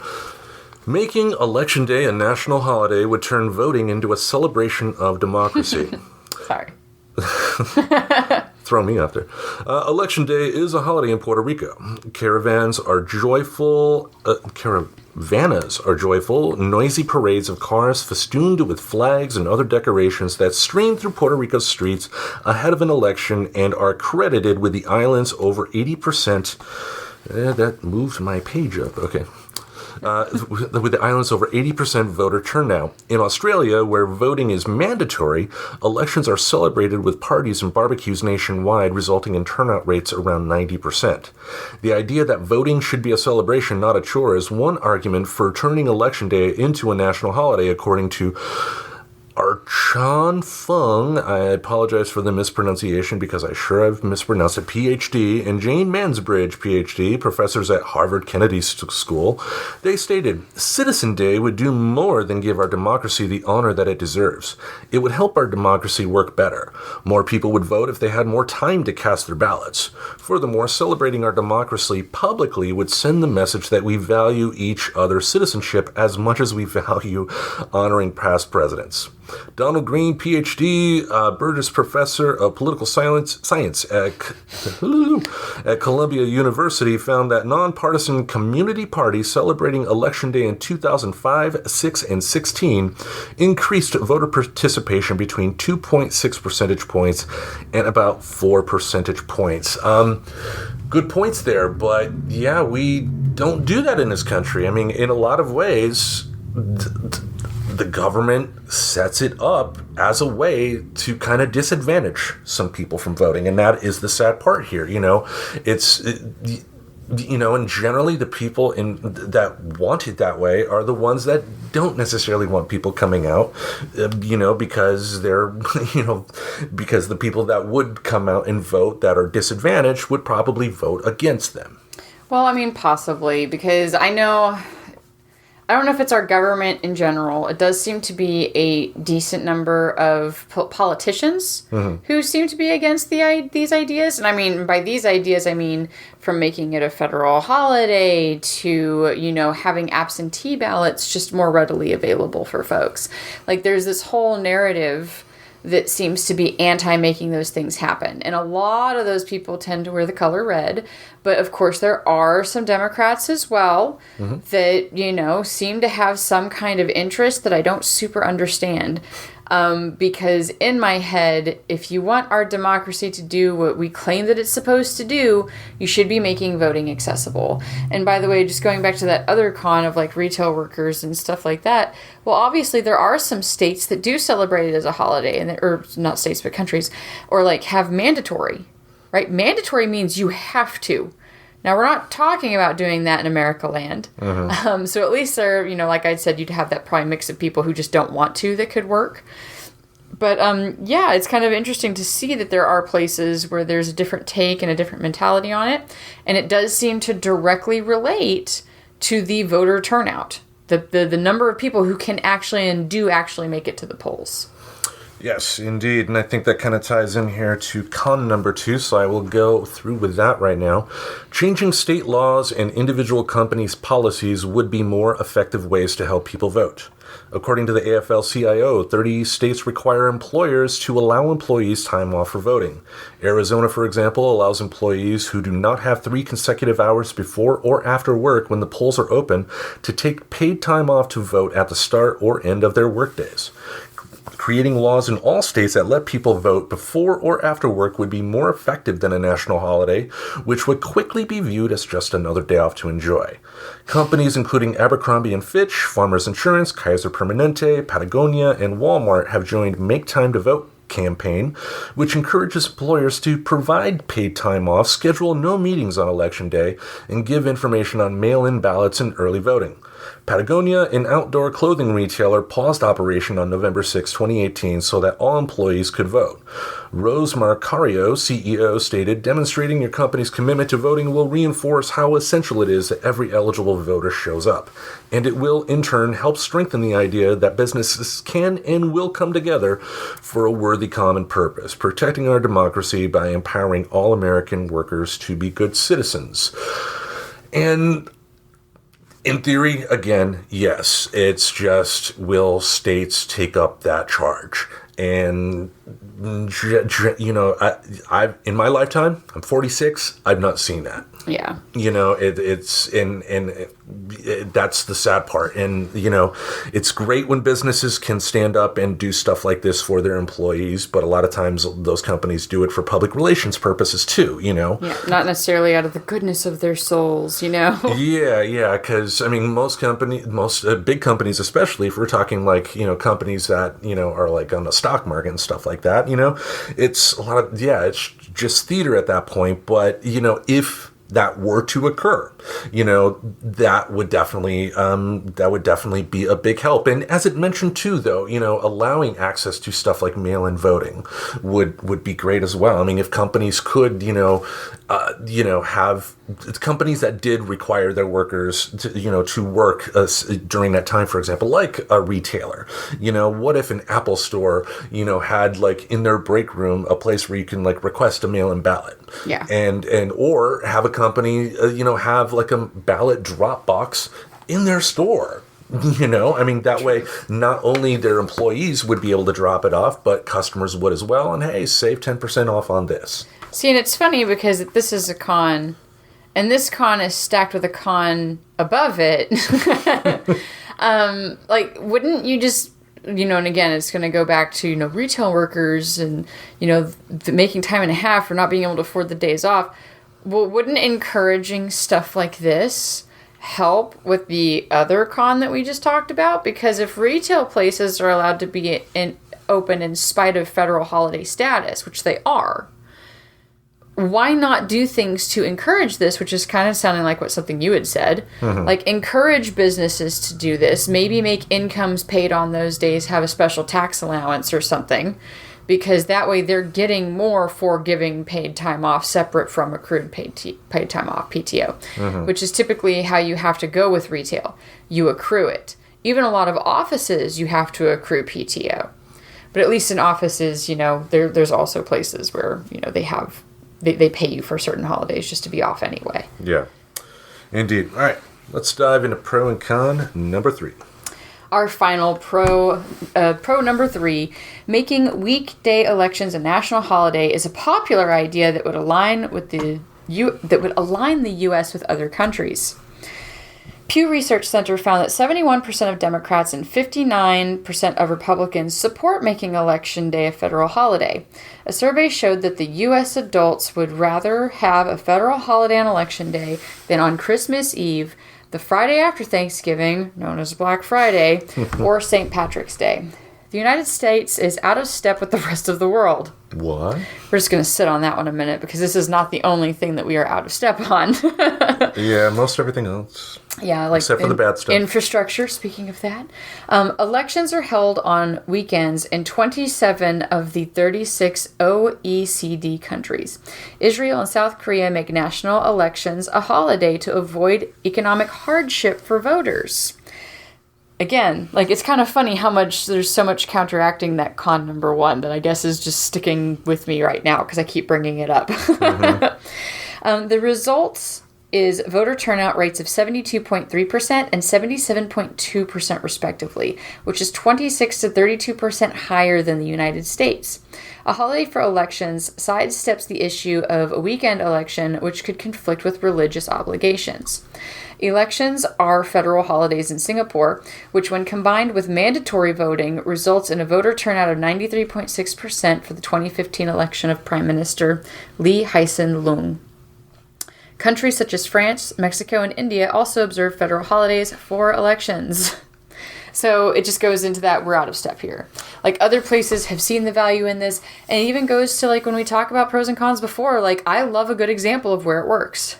Speaker 1: Making Election Day a national holiday would turn voting into a celebration of democracy.
Speaker 4: Sorry.
Speaker 1: Throw me out there. Election Day is a holiday in Puerto Rico. Caravanas are joyful, noisy parades of cars festooned with flags and other decorations that stream through Puerto Rico's streets ahead of an election and are credited with the island's over 80%. That moved my page up. Okay. With the island's over 80% voter turnout. In Australia, where voting is mandatory, elections are celebrated with parties and barbecues nationwide, resulting in turnout rates around 90%. The idea that voting should be a celebration, not a chore, is one argument for turning Election Day into a national holiday, according to Archan Fung, I apologize for the mispronunciation because I sure have mispronounced it, PhD, and Jane Mansbridge, PhD, professors at Harvard Kennedy School. They stated, Citizen Day would do more than give our democracy the honor that it deserves. It would help our democracy work better. More people would vote if they had more time to cast their ballots. Furthermore, celebrating our democracy publicly would send the message that we value each other's citizenship as much as we value honoring past presidents. Donald Green, PhD, Burgess Professor of Political Science at Columbia University, found that nonpartisan community parties celebrating Election Day in 2005, 6, and 16 increased voter participation between 2.6 percentage points and about 4 percentage points. Good points there, but yeah, we don't do that in this country. I mean, in a lot of ways, the government sets it up as a way to kind of disadvantage some people from voting, and that is the sad part here. And generally the people that want it that way are the ones that don't necessarily want people coming out, because they're, because the people that would come out and vote that are disadvantaged would probably vote against them.
Speaker 4: Well, I mean, possibly, because I don't know if it's our government in general. It does seem to be a decent number of politicians who seem to be against these ideas. And I mean, by these ideas, I mean from making it a federal holiday to, having absentee ballots just more readily available for folks. Like, there's this whole narrative that seems to be anti-making those things happen. And a lot of those people tend to wear the color red. But of course, there are some Democrats as well that, seem to have some kind of interest that I don't super understand. Because in my head, if you want our democracy to do what we claim that it's supposed to do, you should be making voting accessible. And by the way, just going back to that other con of like retail workers and stuff like that, well, obviously there are some states that do celebrate it as a holiday, or not states, but countries, or like have mandatory, right? Mandatory means you have to. Now, we're not talking about doing that in America land. So at least there, like I said, you'd have that probably mix of people who just don't want to that could work. But yeah, it's kind of interesting to see that there are places where there's a different take and a different mentality on it. And it does seem to directly relate to the voter turnout, the number of people who can actually and do actually make it to the polls.
Speaker 1: Yes, indeed. And I think that kind of ties in here to con number 2, so I will go through with that right now. Changing state laws and individual companies' policies would be more effective ways to help people vote. According to the AFL-CIO, 30 states require employers to allow employees time off for voting. Arizona, for example, allows employees who do not have 3 consecutive hours before or after work when the polls are open to take paid time off to vote at the start or end of their workdays. Creating laws in all states that let people vote before or after work would be more effective than a national holiday, which would quickly be viewed as just another day off to enjoy. Companies including Abercrombie & Fitch, Farmers Insurance, Kaiser Permanente, Patagonia, and Walmart have joined Make Time to Vote campaign, which encourages employers to provide paid time off, schedule no meetings on Election Day, and give information on mail-in ballots and early voting. Patagonia, an outdoor clothing retailer, paused operation on November 6, 2018, so that all employees could vote. Rose Marcario, CEO, stated, "Demonstrating your company's commitment to voting will reinforce how essential it is that every eligible voter shows up. And it will, in turn, help strengthen the idea that businesses can and will come together for a worthy common purpose, protecting our democracy by empowering all American workers to be good citizens." And in theory, again, yes, it's just, will states take up that charge? And, you know, I've in my lifetime, I'm 46, I've not seen that.
Speaker 4: Yeah.
Speaker 1: You know, that's the sad part. And, you know, it's great when businesses can stand up and do stuff like this for their employees, but a lot of times those companies do it for public relations purposes too, you know?
Speaker 4: Yeah, not necessarily out of the goodness of their souls, you know?
Speaker 1: Yeah, because, I mean, most big companies, especially if we're talking like, you know, companies that, you know, are like on the stock market and stuff like that, you know, it's a lot of, it's just theater at that point. But, you know, if that were to occur, you know, that would definitely be a big help. And as it mentioned too, though, you know, allowing access to stuff like mail-in voting would be great as well. I mean, if companies could, have companies that did require their workers to work during that time, for example, like a retailer, you know, what if an Apple store, you know, had like in their break room a place where you can like request a mail-in ballot, or have a company, have like a ballot drop box in their store. You know, I mean, that way, not only their employees would be able to drop it off, but customers would as well. And hey, save 10% off on this.
Speaker 4: See, and it's funny because this is a con, and this con is stacked with a con above it. Wouldn't you just, and again, it's going to go back to, retail workers and, making time and a half for not being able to afford the days off. Well, wouldn't encouraging stuff like this help with the other con that we just talked about? Because if retail places are allowed to be open in spite of federal holiday status, which they are, why not do things to encourage this, which is kind of sounding like something you had said. Mm-hmm. Like, encourage businesses to do this. Maybe make incomes paid on those days have a special tax allowance or something, because that way they're getting more for giving paid time off separate from accrued paid time off, PTO, mm-hmm. which is typically how you have to go with retail. You accrue it. Even a lot of offices, you have to accrue PTO. But at least in offices, there's also places where, they pay you for certain holidays just to be off anyway.
Speaker 1: Yeah, indeed. All right, let's dive into pro and con number 3.
Speaker 4: Our final pro number 3, making weekday elections a national holiday is a popular idea that would align the U.S. with other countries. Pew Research Center found that 71% of Democrats and 59% of Republicans support making Election Day a federal holiday. A survey showed that the U.S. adults would rather have a federal holiday on Election Day than on Christmas Eve, the Friday after Thanksgiving, known as Black Friday, or St. Patrick's Day. The United States is out of step with the rest of the world.
Speaker 1: What?
Speaker 4: We're just going to sit on that one a minute, because this is not the only thing that we are out of step on.
Speaker 1: Yeah, most everything else.
Speaker 4: Yeah, like
Speaker 1: except for the bad stuff.
Speaker 4: Infrastructure, speaking of that. Elections are held on weekends in 27 of the 36 OECD countries. Israel and South Korea make national elections a holiday to avoid economic hardship for voters. Again, it's kind of funny how much there's so much counteracting that con number 1 that I guess is just sticking with me right now because I keep bringing it up. Mm-hmm. The results is voter turnout rates of 72.3% and 77.2% respectively, which is 26 to 32% higher than the United States. A holiday for elections sidesteps the issue of a weekend election, which could conflict with religious obligations. Elections are federal holidays in Singapore, which when combined with mandatory voting results in a voter turnout of 93.6% for the 2015 election of Prime Minister Lee Hsien Loong. Countries such as France, Mexico, and India also observe federal holidays for elections. So it just goes into that we're out of step here. Like other places have seen the value in this, and it even goes to like when we talk about pros and cons before, like I love a good example of where it works.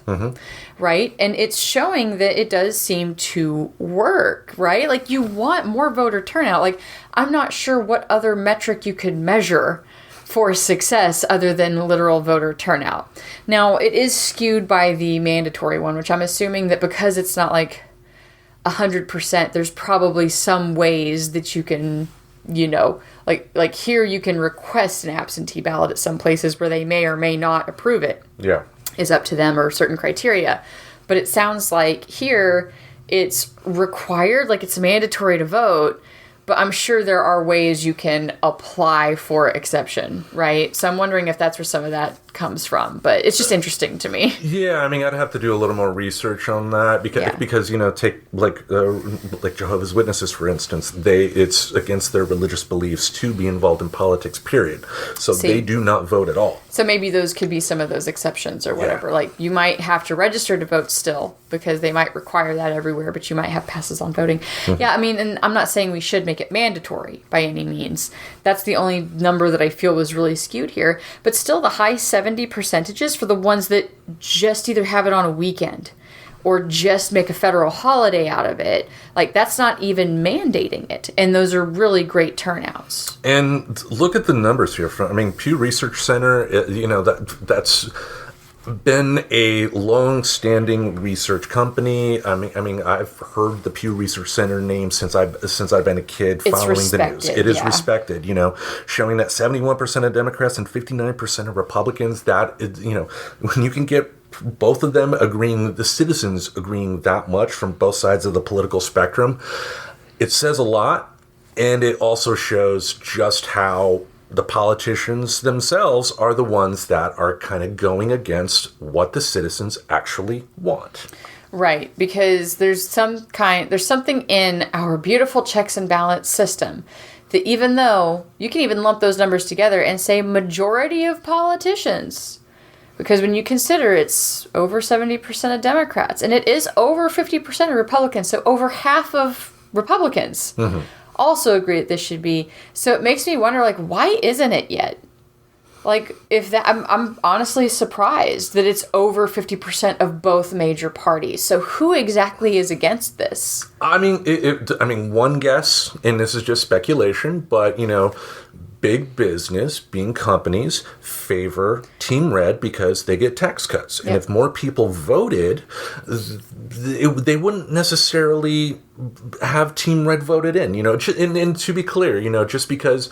Speaker 4: Right? And it's showing that it does seem to work, right? Like you want more voter turnout. Like I'm not sure what other metric you could measure for success other than literal voter turnout. Now, it is skewed by the mandatory one, which I'm assuming that because it's not like 100%, there's probably some ways that you can, you know, like here you can request an absentee ballot at some places where they may or may not approve it.
Speaker 1: Yeah.
Speaker 4: Is up to them or certain criteria. But it sounds like here it's required, like it's mandatory to vote, but I'm sure there are ways you can apply for exception, right? So I'm wondering if that's where some of that comes from. But it's just interesting to me.
Speaker 1: Yeah, I mean, I'd have to do a little more research on that because you know, take like Jehovah's Witnesses, for instance. It's against their religious beliefs to be involved in politics, period. So they do not vote at all.
Speaker 4: So maybe those could be some of those exceptions or whatever.
Speaker 1: Yeah.
Speaker 4: Like you might have to register to vote still because they might require that everywhere, but you might have passes on voting. Yeah, I mean, and I'm not saying we should make it mandatory by any means. That's the only number that I feel was really skewed here. But still the high 70% for the ones that just either have it on a weekend or just make a federal holiday out of it. Like that's not even mandating it. And those are really great turnouts.
Speaker 1: And look at the numbers here. I mean, Pew Research Center, you know, that's been a long-standing research company. I mean, I've heard the Pew Research Center name since I've been a kid following the news. It is respected, you know, showing that 71% of Democrats and 59% of Republicans. That is, you know, when you can get both of them agreeing, the citizens agreeing that much from both sides of the political spectrum, it says a lot, and it also shows just how the politicians themselves are the ones that are kind of going against what the citizens actually want.
Speaker 4: Right, because there's something in our beautiful checks and balance system that even though you can even lump those numbers together and say majority of politicians, because when you consider it's over 70% of Democrats and it is over 50% of Republicans, so over half of Republicans also agree that this should be. So it makes me wonder, like, why isn't it yet? Like, if that, I'm honestly surprised that it's over 50% of both major parties. So who exactly is against this?
Speaker 1: I mean, one guess, and this is just speculation, but, you know, big business, being companies, favor Team Red because they get tax cuts. And if more people voted, they wouldn't necessarily have Team Red voted in. You know, and to be clear, you know, just because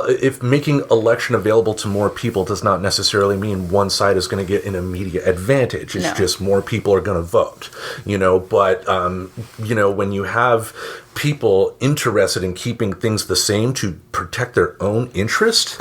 Speaker 1: if making election available to more people does not necessarily mean one side is going to get an immediate advantage. It's just more people are going to vote, you know. But, you know, when you have people interested in keeping things the same to protect their own interest,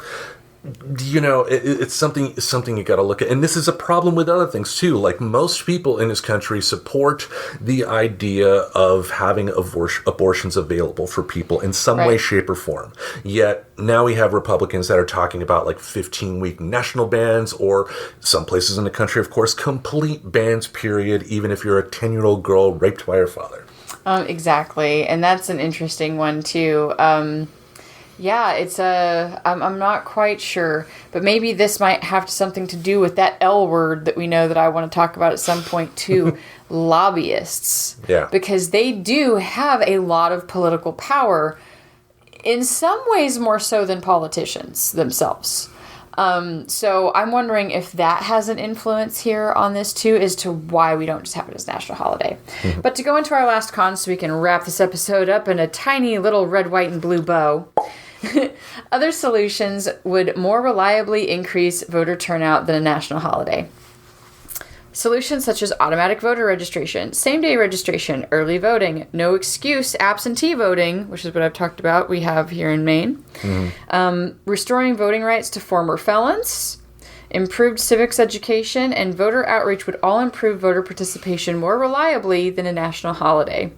Speaker 1: you know, it's something you got to look at. And this is a problem with other things too. Like, most people in this country support the idea of having abortions available for people in some way, shape, or form. Yet now we have Republicans that are talking about like 15-week national bans, or some places in the country, of course, complete bans, period, even if you're a 10-year-old girl raped by her father.
Speaker 4: Exactly. And that's an interesting one too. Yeah, it's I'm not quite sure, but maybe this might have something to do with that L word that we know that I want to talk about at some point too, lobbyists. Yeah. Because they do have a lot of political power, in some ways more so than politicians themselves. So I'm wondering if that has an influence here on this too, as to why we don't just have it as national holiday. But to go into our last con so we can wrap this episode up in a tiny little red, white, and blue bow. Other solutions would more reliably increase voter turnout than a national holiday. Solutions such as automatic voter registration, same-day registration, early voting, no excuse absentee voting, which is what I've talked about, we have here in Maine, restoring voting rights to former felons, improved civics education, and voter outreach would all improve voter participation more reliably than a national holiday.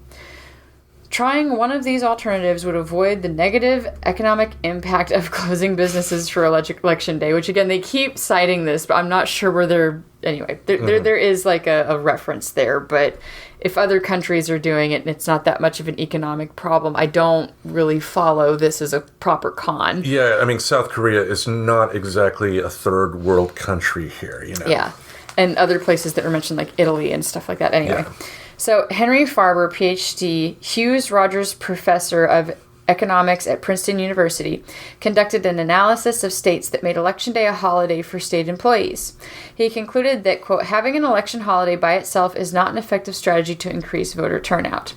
Speaker 4: Trying one of these alternatives would avoid the negative economic impact of closing businesses for election day, which again, they keep citing this, but I'm not sure where they're, anyway, there is like a reference there, but if other countries are doing it and it's not that much of an economic problem, I don't really follow this as a proper con.
Speaker 1: Yeah, I mean, South Korea is not exactly a third world country here, you know.
Speaker 4: Yeah, and other places that were mentioned, like Italy and stuff like that. Anyway, So Henry Farber, PhD, Hughes Rogers Professor of Economics at Princeton University, conducted an analysis of states that made Election Day a holiday for state employees. He concluded that, quote, having an election holiday by itself is not an effective strategy to increase voter turnout.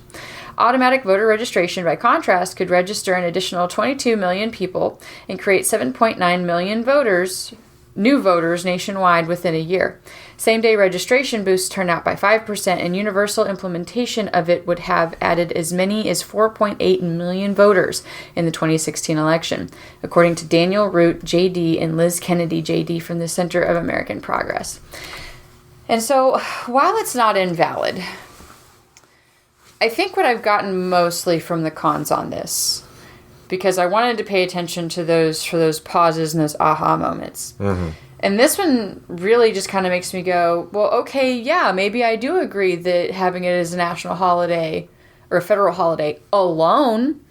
Speaker 4: Automatic voter registration, by contrast, could register an additional 22 million people and create 7.9 million new voters nationwide within a year. Same-day registration boosts turnout by 5%, and universal implementation of it would have added as many as 4.8 million voters in the 2016 election, according to Daniel Root, J.D., and Liz Kennedy, J.D., from the Center of American Progress. And so, while it's not invalid, I think what I've gotten mostly from the cons on this, because I wanted to pay attention to those pauses and those aha moments. Mm-hmm. And this one really just kind of makes me go, well, okay, yeah, maybe I do agree that having it as a national holiday or a federal holiday alone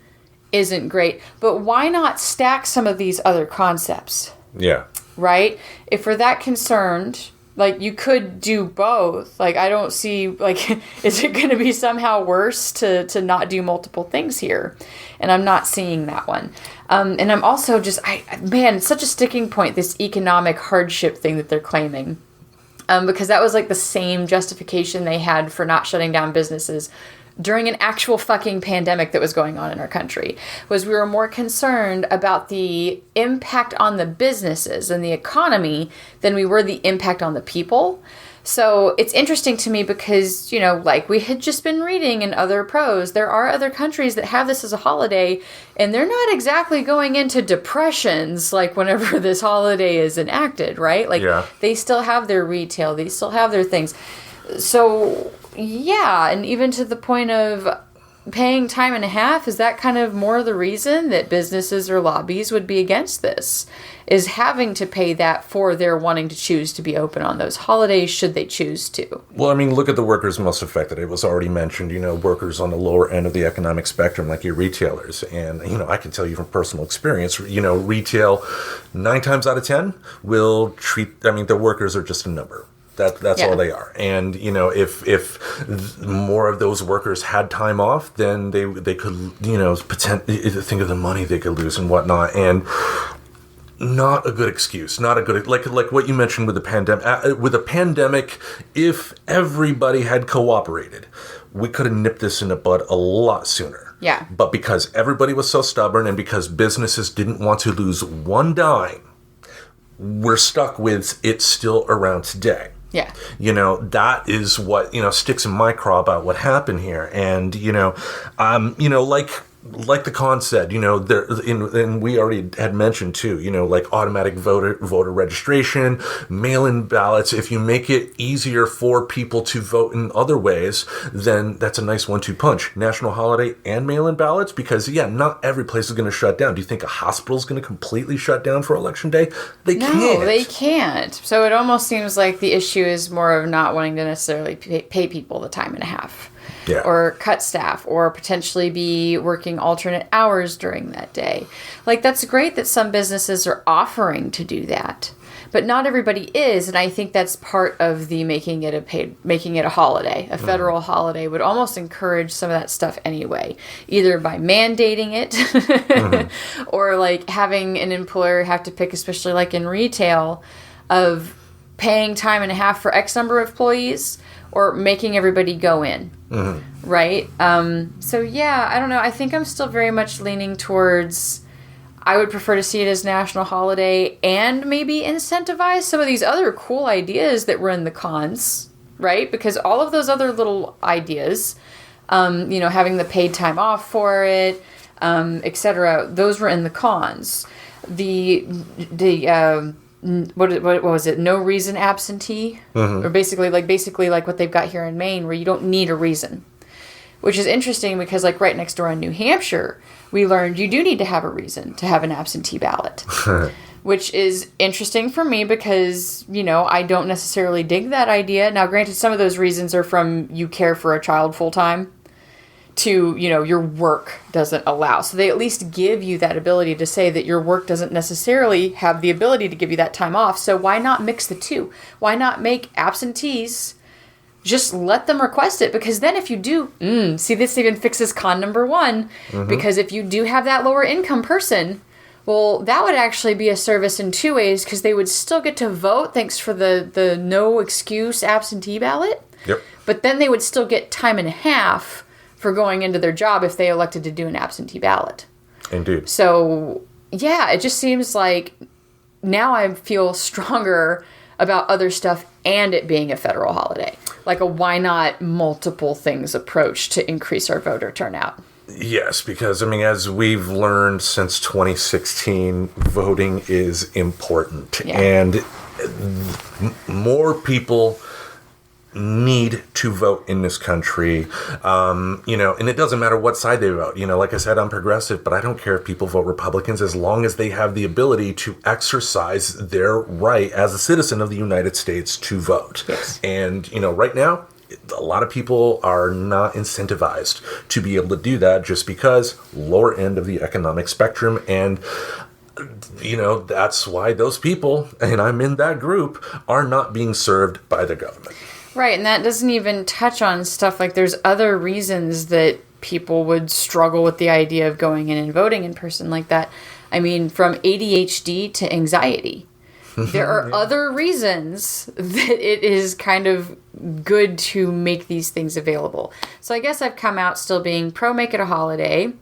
Speaker 4: isn't great. But why not stack some of these other concepts?
Speaker 1: Yeah.
Speaker 4: Right? If we're that concerned, like, you could do both. Like, I don't see, like, is it going to be somehow worse to not do multiple things here? And I'm not seeing that one. And I'm also just, it's such a sticking point, this economic hardship thing that they're claiming. Because that was, like, the same justification they had for not shutting down businesses during an actual fucking pandemic that was going on in our country, was we were more concerned about the impact on the businesses and the economy than we were the impact on the people. So it's interesting to me because, you know, like we had just been reading in other pros, there are other countries that have this as a holiday, and they're not exactly going into depressions like whenever this holiday is enacted, right? Like, They still have their retail, they still have their things. So, yeah, and even to the point of paying time and a half, is that kind of more the reason that businesses or lobbies would be against this? Is having to pay that for their wanting to choose to be open on those holidays, should they choose to?
Speaker 1: Well, I mean, look at the workers most affected. It was already mentioned, you know, workers on the lower end of the economic spectrum, like your retailers. And, you know, I can tell you from personal experience, you know, retail 9 times out of 10 will treat, the workers are just a number. That's all they are. And, you know, if more of those workers had time off, then they could, you know, think of the money they could lose and whatnot. And not a good excuse. Not a good, like what you mentioned with the pandemic. With a pandemic, if everybody had cooperated, we could have nipped this in the bud a lot sooner.
Speaker 4: Yeah.
Speaker 1: But because everybody was so stubborn and because businesses didn't want to lose one dime, we're stuck with it still around today.
Speaker 4: Yeah.
Speaker 1: You know, that is what, you know, sticks in my craw about what happened here. And, you know, like the con said, you know, and we already had mentioned too, you know, like automatic voter registration, mail-in ballots. If you make it easier for people to vote in other ways, then that's a nice 1-2 punch. National holiday and mail-in ballots, because not every place is going to shut down. Do you think a hospital is going to completely shut down for Election Day? They can't.
Speaker 4: No, they can't. So it almost seems like the issue is more of not wanting to necessarily pay people the time and a half.
Speaker 1: Yeah.
Speaker 4: Or cut staff, or potentially be working alternate hours during that day. Like, that's great that some businesses are offering to do that, but not everybody is, and I think that's part of the making it a holiday. A federal holiday would almost encourage some of that stuff anyway, either by mandating it, or like having an employer have to pick, especially like in retail, of paying time and a half for X number of employees, or making everybody go in, right? So yeah, I don't know. I think I'm still very much leaning towards, I would prefer to see it as national holiday and maybe incentivize some of these other cool ideas that were in the cons, right? Because all of those other little ideas, you know, having the paid time off for it, etc., those were in the cons. What was it? No reason absentee, or basically like what they've got here in Maine, where you don't need a reason. which is interesting because, like, right next door in New Hampshire, we learned you do need to have a reason to have an absentee ballot. Which is interesting for me because, you know, I don't necessarily dig that idea. Now, granted, some of those reasons are from you care for a child full time to, you know, your work doesn't allow. So they at least give you that ability to say that your work doesn't necessarily have the ability to give you that time off. So why not mix the two? Why not make absentees, just let them request it? Because then if you do, see, this even fixes con number one, because if you do have that lower income person, well, that would actually be a service in two ways, because they would still get to vote thanks for the no excuse absentee ballot.
Speaker 1: Yep.
Speaker 4: But then they would still get time and a half for going into their job if they elected to do an absentee ballot.
Speaker 1: Indeed.
Speaker 4: So, yeah, it just seems like now I feel stronger about other stuff and it being a federal holiday. Like a why not multiple things approach to increase our voter turnout.
Speaker 1: Yes, because, I mean, as we've learned since 2016, voting is important.
Speaker 4: Yeah.
Speaker 1: And more people need to vote in this country, you know, and it doesn't matter what side they vote. You know, like I said, I'm progressive, but I don't care if people vote Republicans as long as they have the ability to exercise their right as a citizen of the United States to vote.
Speaker 4: Yes.
Speaker 1: And, you know, right now, a lot of people are not incentivized to be able to do that just because lower end of the economic spectrum. And, you know, that's why those people, and I'm in that group, are not being served by the government.
Speaker 4: Right, and that doesn't even touch on stuff like there's other reasons that people would struggle with the idea of going in and voting in person like that. I mean, from ADHD to anxiety. There are other reasons that it is kind of good to make these things available. So I guess I've come out still being pro make it a holiday,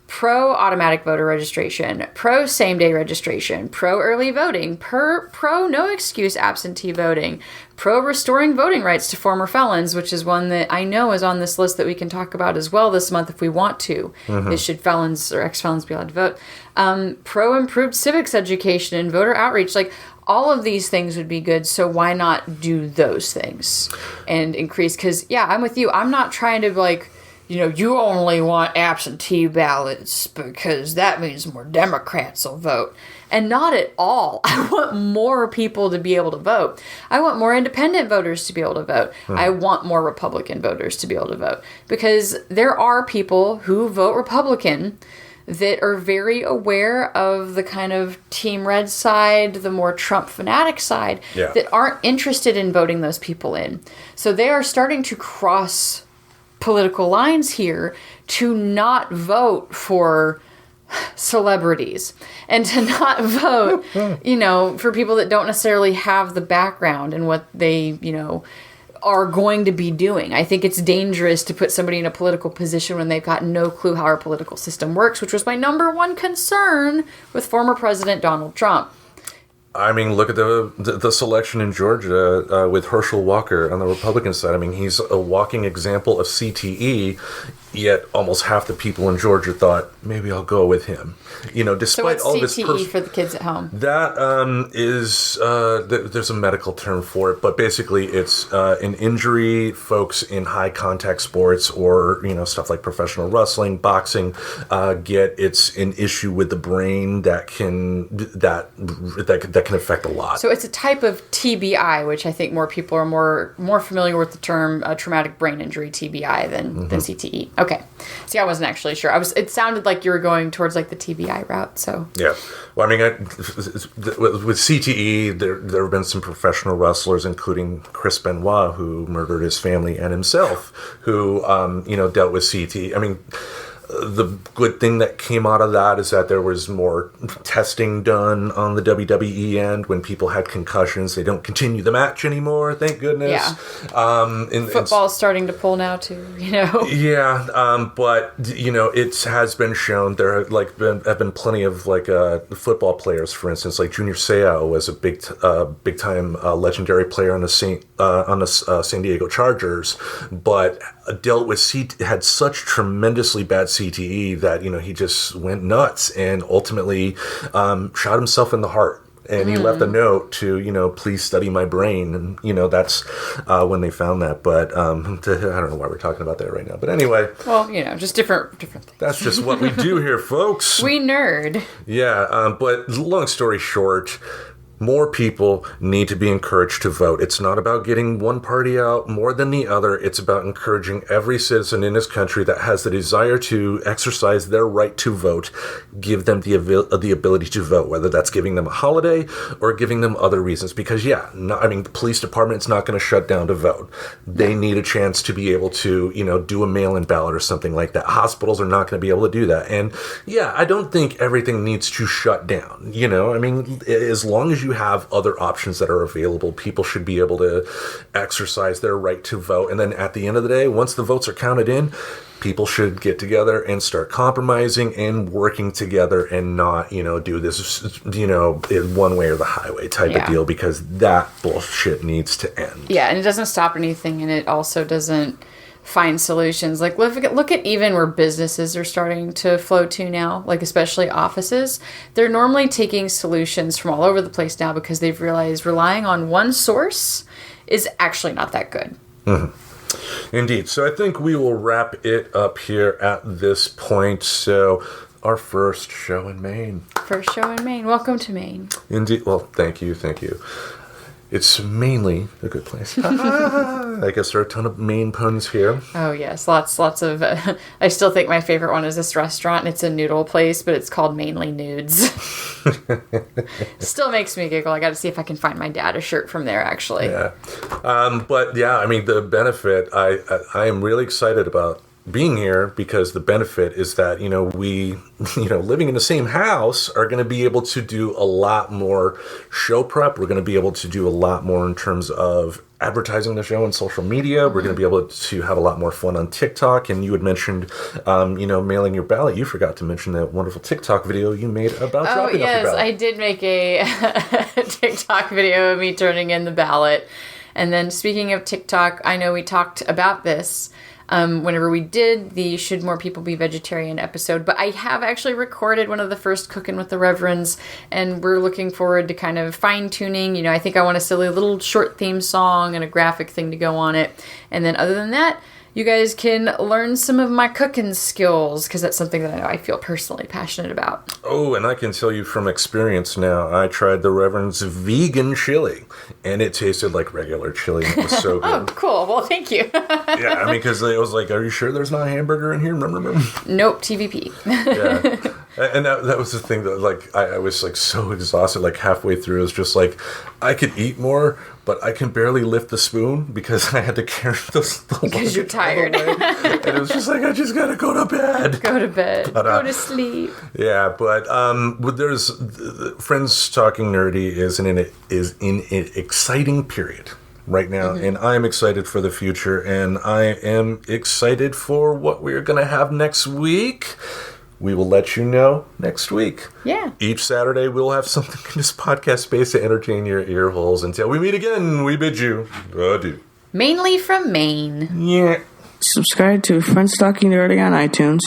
Speaker 4: pro automatic voter registration, pro same day registration, pro early voting, pro no excuse absentee voting, pro restoring voting rights to former felons, which is one that I know is on this list that we can talk about as well this month if we want to, is should felons or ex-felons be allowed to vote, pro improved civics education and voter outreach. Like, all of these things would be good, so why not do those things and increase? Because, yeah, I'm with you. I'm not trying to, like, you know, you only want absentee ballots because that means more Democrats will vote. And not at all. I want more people to be able to vote. I want more independent voters to be able to vote. I want more Republican voters to be able to vote. Because there are people who vote Republican that are very aware of the kind of Team Red side, the more Trump fanatic side, that aren't interested in voting those people in. So they are starting to cross political lines here to not vote for celebrities and to not vote, you know, for people that don't necessarily have the background and what they, you know, are going to be doing. I think it's dangerous to put somebody in a political position when they've got no clue how our political system works, which was my number one concern with former President Donald Trump.
Speaker 1: I mean, look at the selection in Georgia with Herschel Walker on the Republican side. I mean, he's a walking example of CTE, yet almost half the people in Georgia thought, maybe I'll go with him. You know, despite all this...
Speaker 4: So what's CTE for the kids at home?
Speaker 1: That is, there's a medical term for it, but basically it's an injury folks in high contact sports or, you know, stuff like professional wrestling, boxing, get. It's an issue with the brain that can affect a lot.
Speaker 4: So it's a type of TBI, which I think more people are more familiar with the term traumatic brain injury, TBI, than CTE. Okay. See, I wasn't actually sure. It sounded like you were going towards like the TBI route, so.
Speaker 1: Yeah. Well, I mean, with CTE, there have been some professional wrestlers, including Chris Benoit, who murdered his family and himself, who, you know, dealt with CTE. I mean, the good thing that came out of that is that there was more testing done on the WWE end. When people had concussions, they don't continue the match anymore, thank goodness.
Speaker 4: Yeah. Football's starting to pull now too, you know.
Speaker 1: Yeah, but you know, it has been shown there have been plenty of football players, for instance, like Junior Seau was a big time legendary player on the San Diego Chargers, but dealt with had such tremendously bad CTE that, you know, he just went nuts and ultimately shot himself in the heart. And he left a note to, please study my brain. And, that's when they found that. But I don't know why we're talking about that right now. But anyway.
Speaker 4: Well, just different things.
Speaker 1: That's just what we do here, folks.
Speaker 4: We nerd.
Speaker 1: Yeah, but long story short, more people need to be encouraged to vote. It's not about getting one party out more than the other. It's about encouraging every citizen in this country that has the desire to exercise their right to vote, give them the ability to vote, whether that's giving them a holiday or giving them other reasons. Because, the police department's not going to shut down to vote. They need a chance to be able to, do a mail-in ballot or something like that. Hospitals are not going to be able to do that. And, I don't think everything needs to shut down. As long as you have other options that are available, people should be able to exercise their right to vote. And then at the end of the day, once the votes are counted in, people should get together and start compromising and working together and not, do this, in one way or the highway type of deal, because that bullshit needs to end.
Speaker 4: Yeah, and it doesn't stop anything, and it also doesn't find solutions. Like, look at even where businesses are starting to flow to now, like especially offices. They're normally taking solutions from all over the place now because they've realized relying on one source is actually not that good.
Speaker 1: Mm-hmm. Indeed. So I think we will wrap it up here at this point. So our first show in Maine.
Speaker 4: First show in Maine. Welcome to Maine.
Speaker 1: Indeed. Well, thank you. It's mainly a good place. I guess there are a ton of Maine puns here.
Speaker 4: Oh, yes. Lots of... I still think my favorite one is this restaurant, and it's a noodle place, but it's called Mainly Nudes. Still makes me giggle. I got to see if I can find my dad a shirt from there, actually.
Speaker 1: Yeah. The benefit, I am really excited about being here, because the benefit is that, we, living in the same house are going to be able to do a lot more show prep. We're going to be able to do a lot more in terms of advertising the show on social media. We're going to be able to have a lot more fun on TikTok. And you had mentioned, mailing your ballot. You forgot to mention that wonderful TikTok video you made about dropping off your ballot.
Speaker 4: Oh, yes, I did make a TikTok video of me turning in the ballot. And then speaking of TikTok, I know we talked about this whenever we did the Should More People Be Vegetarian episode, but I have actually recorded one of the first Cooking with the Reverends, and we're looking forward to kind of fine-tuning. I think I want a silly little short theme song and a graphic thing to go on it. And then other than that, you guys can learn some of my cooking skills, because that's something that I feel personally passionate about. Oh,
Speaker 1: and I can tell you from experience now, I tried the Reverend's vegan chili, and it tasted like regular chili. It was so good.
Speaker 4: Oh, cool. Well, thank you.
Speaker 1: Yeah, because I was like, are you sure there's not a hamburger in here?
Speaker 4: Nope, TVP.
Speaker 1: Yeah. And that was the thing that, I was, so exhausted, halfway through. It was just I could eat more, but I can barely lift the spoon because I had to carry the
Speaker 4: because you're tired.
Speaker 1: And it was just I just gotta go to bed.
Speaker 4: Go to bed. Go to sleep.
Speaker 1: Yeah, but there's Friends Talking Nerdy is in an exciting period right now, and I'm excited for the future, and I am excited for what we're gonna have next week. We will let you know next week.
Speaker 4: Yeah.
Speaker 1: Each Saturday, we'll have something in this podcast space to entertain your ear holes. Until we meet again, we bid you adieu.
Speaker 4: Mainly from Maine.
Speaker 1: Yeah.
Speaker 5: Subscribe to Friends Talking Nerdy on iTunes,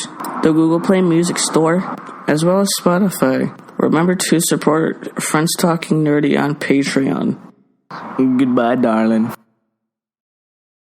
Speaker 5: the Google Play Music Store, as well as Spotify. Remember to support Friends Talking Nerdy on Patreon. Goodbye, darling.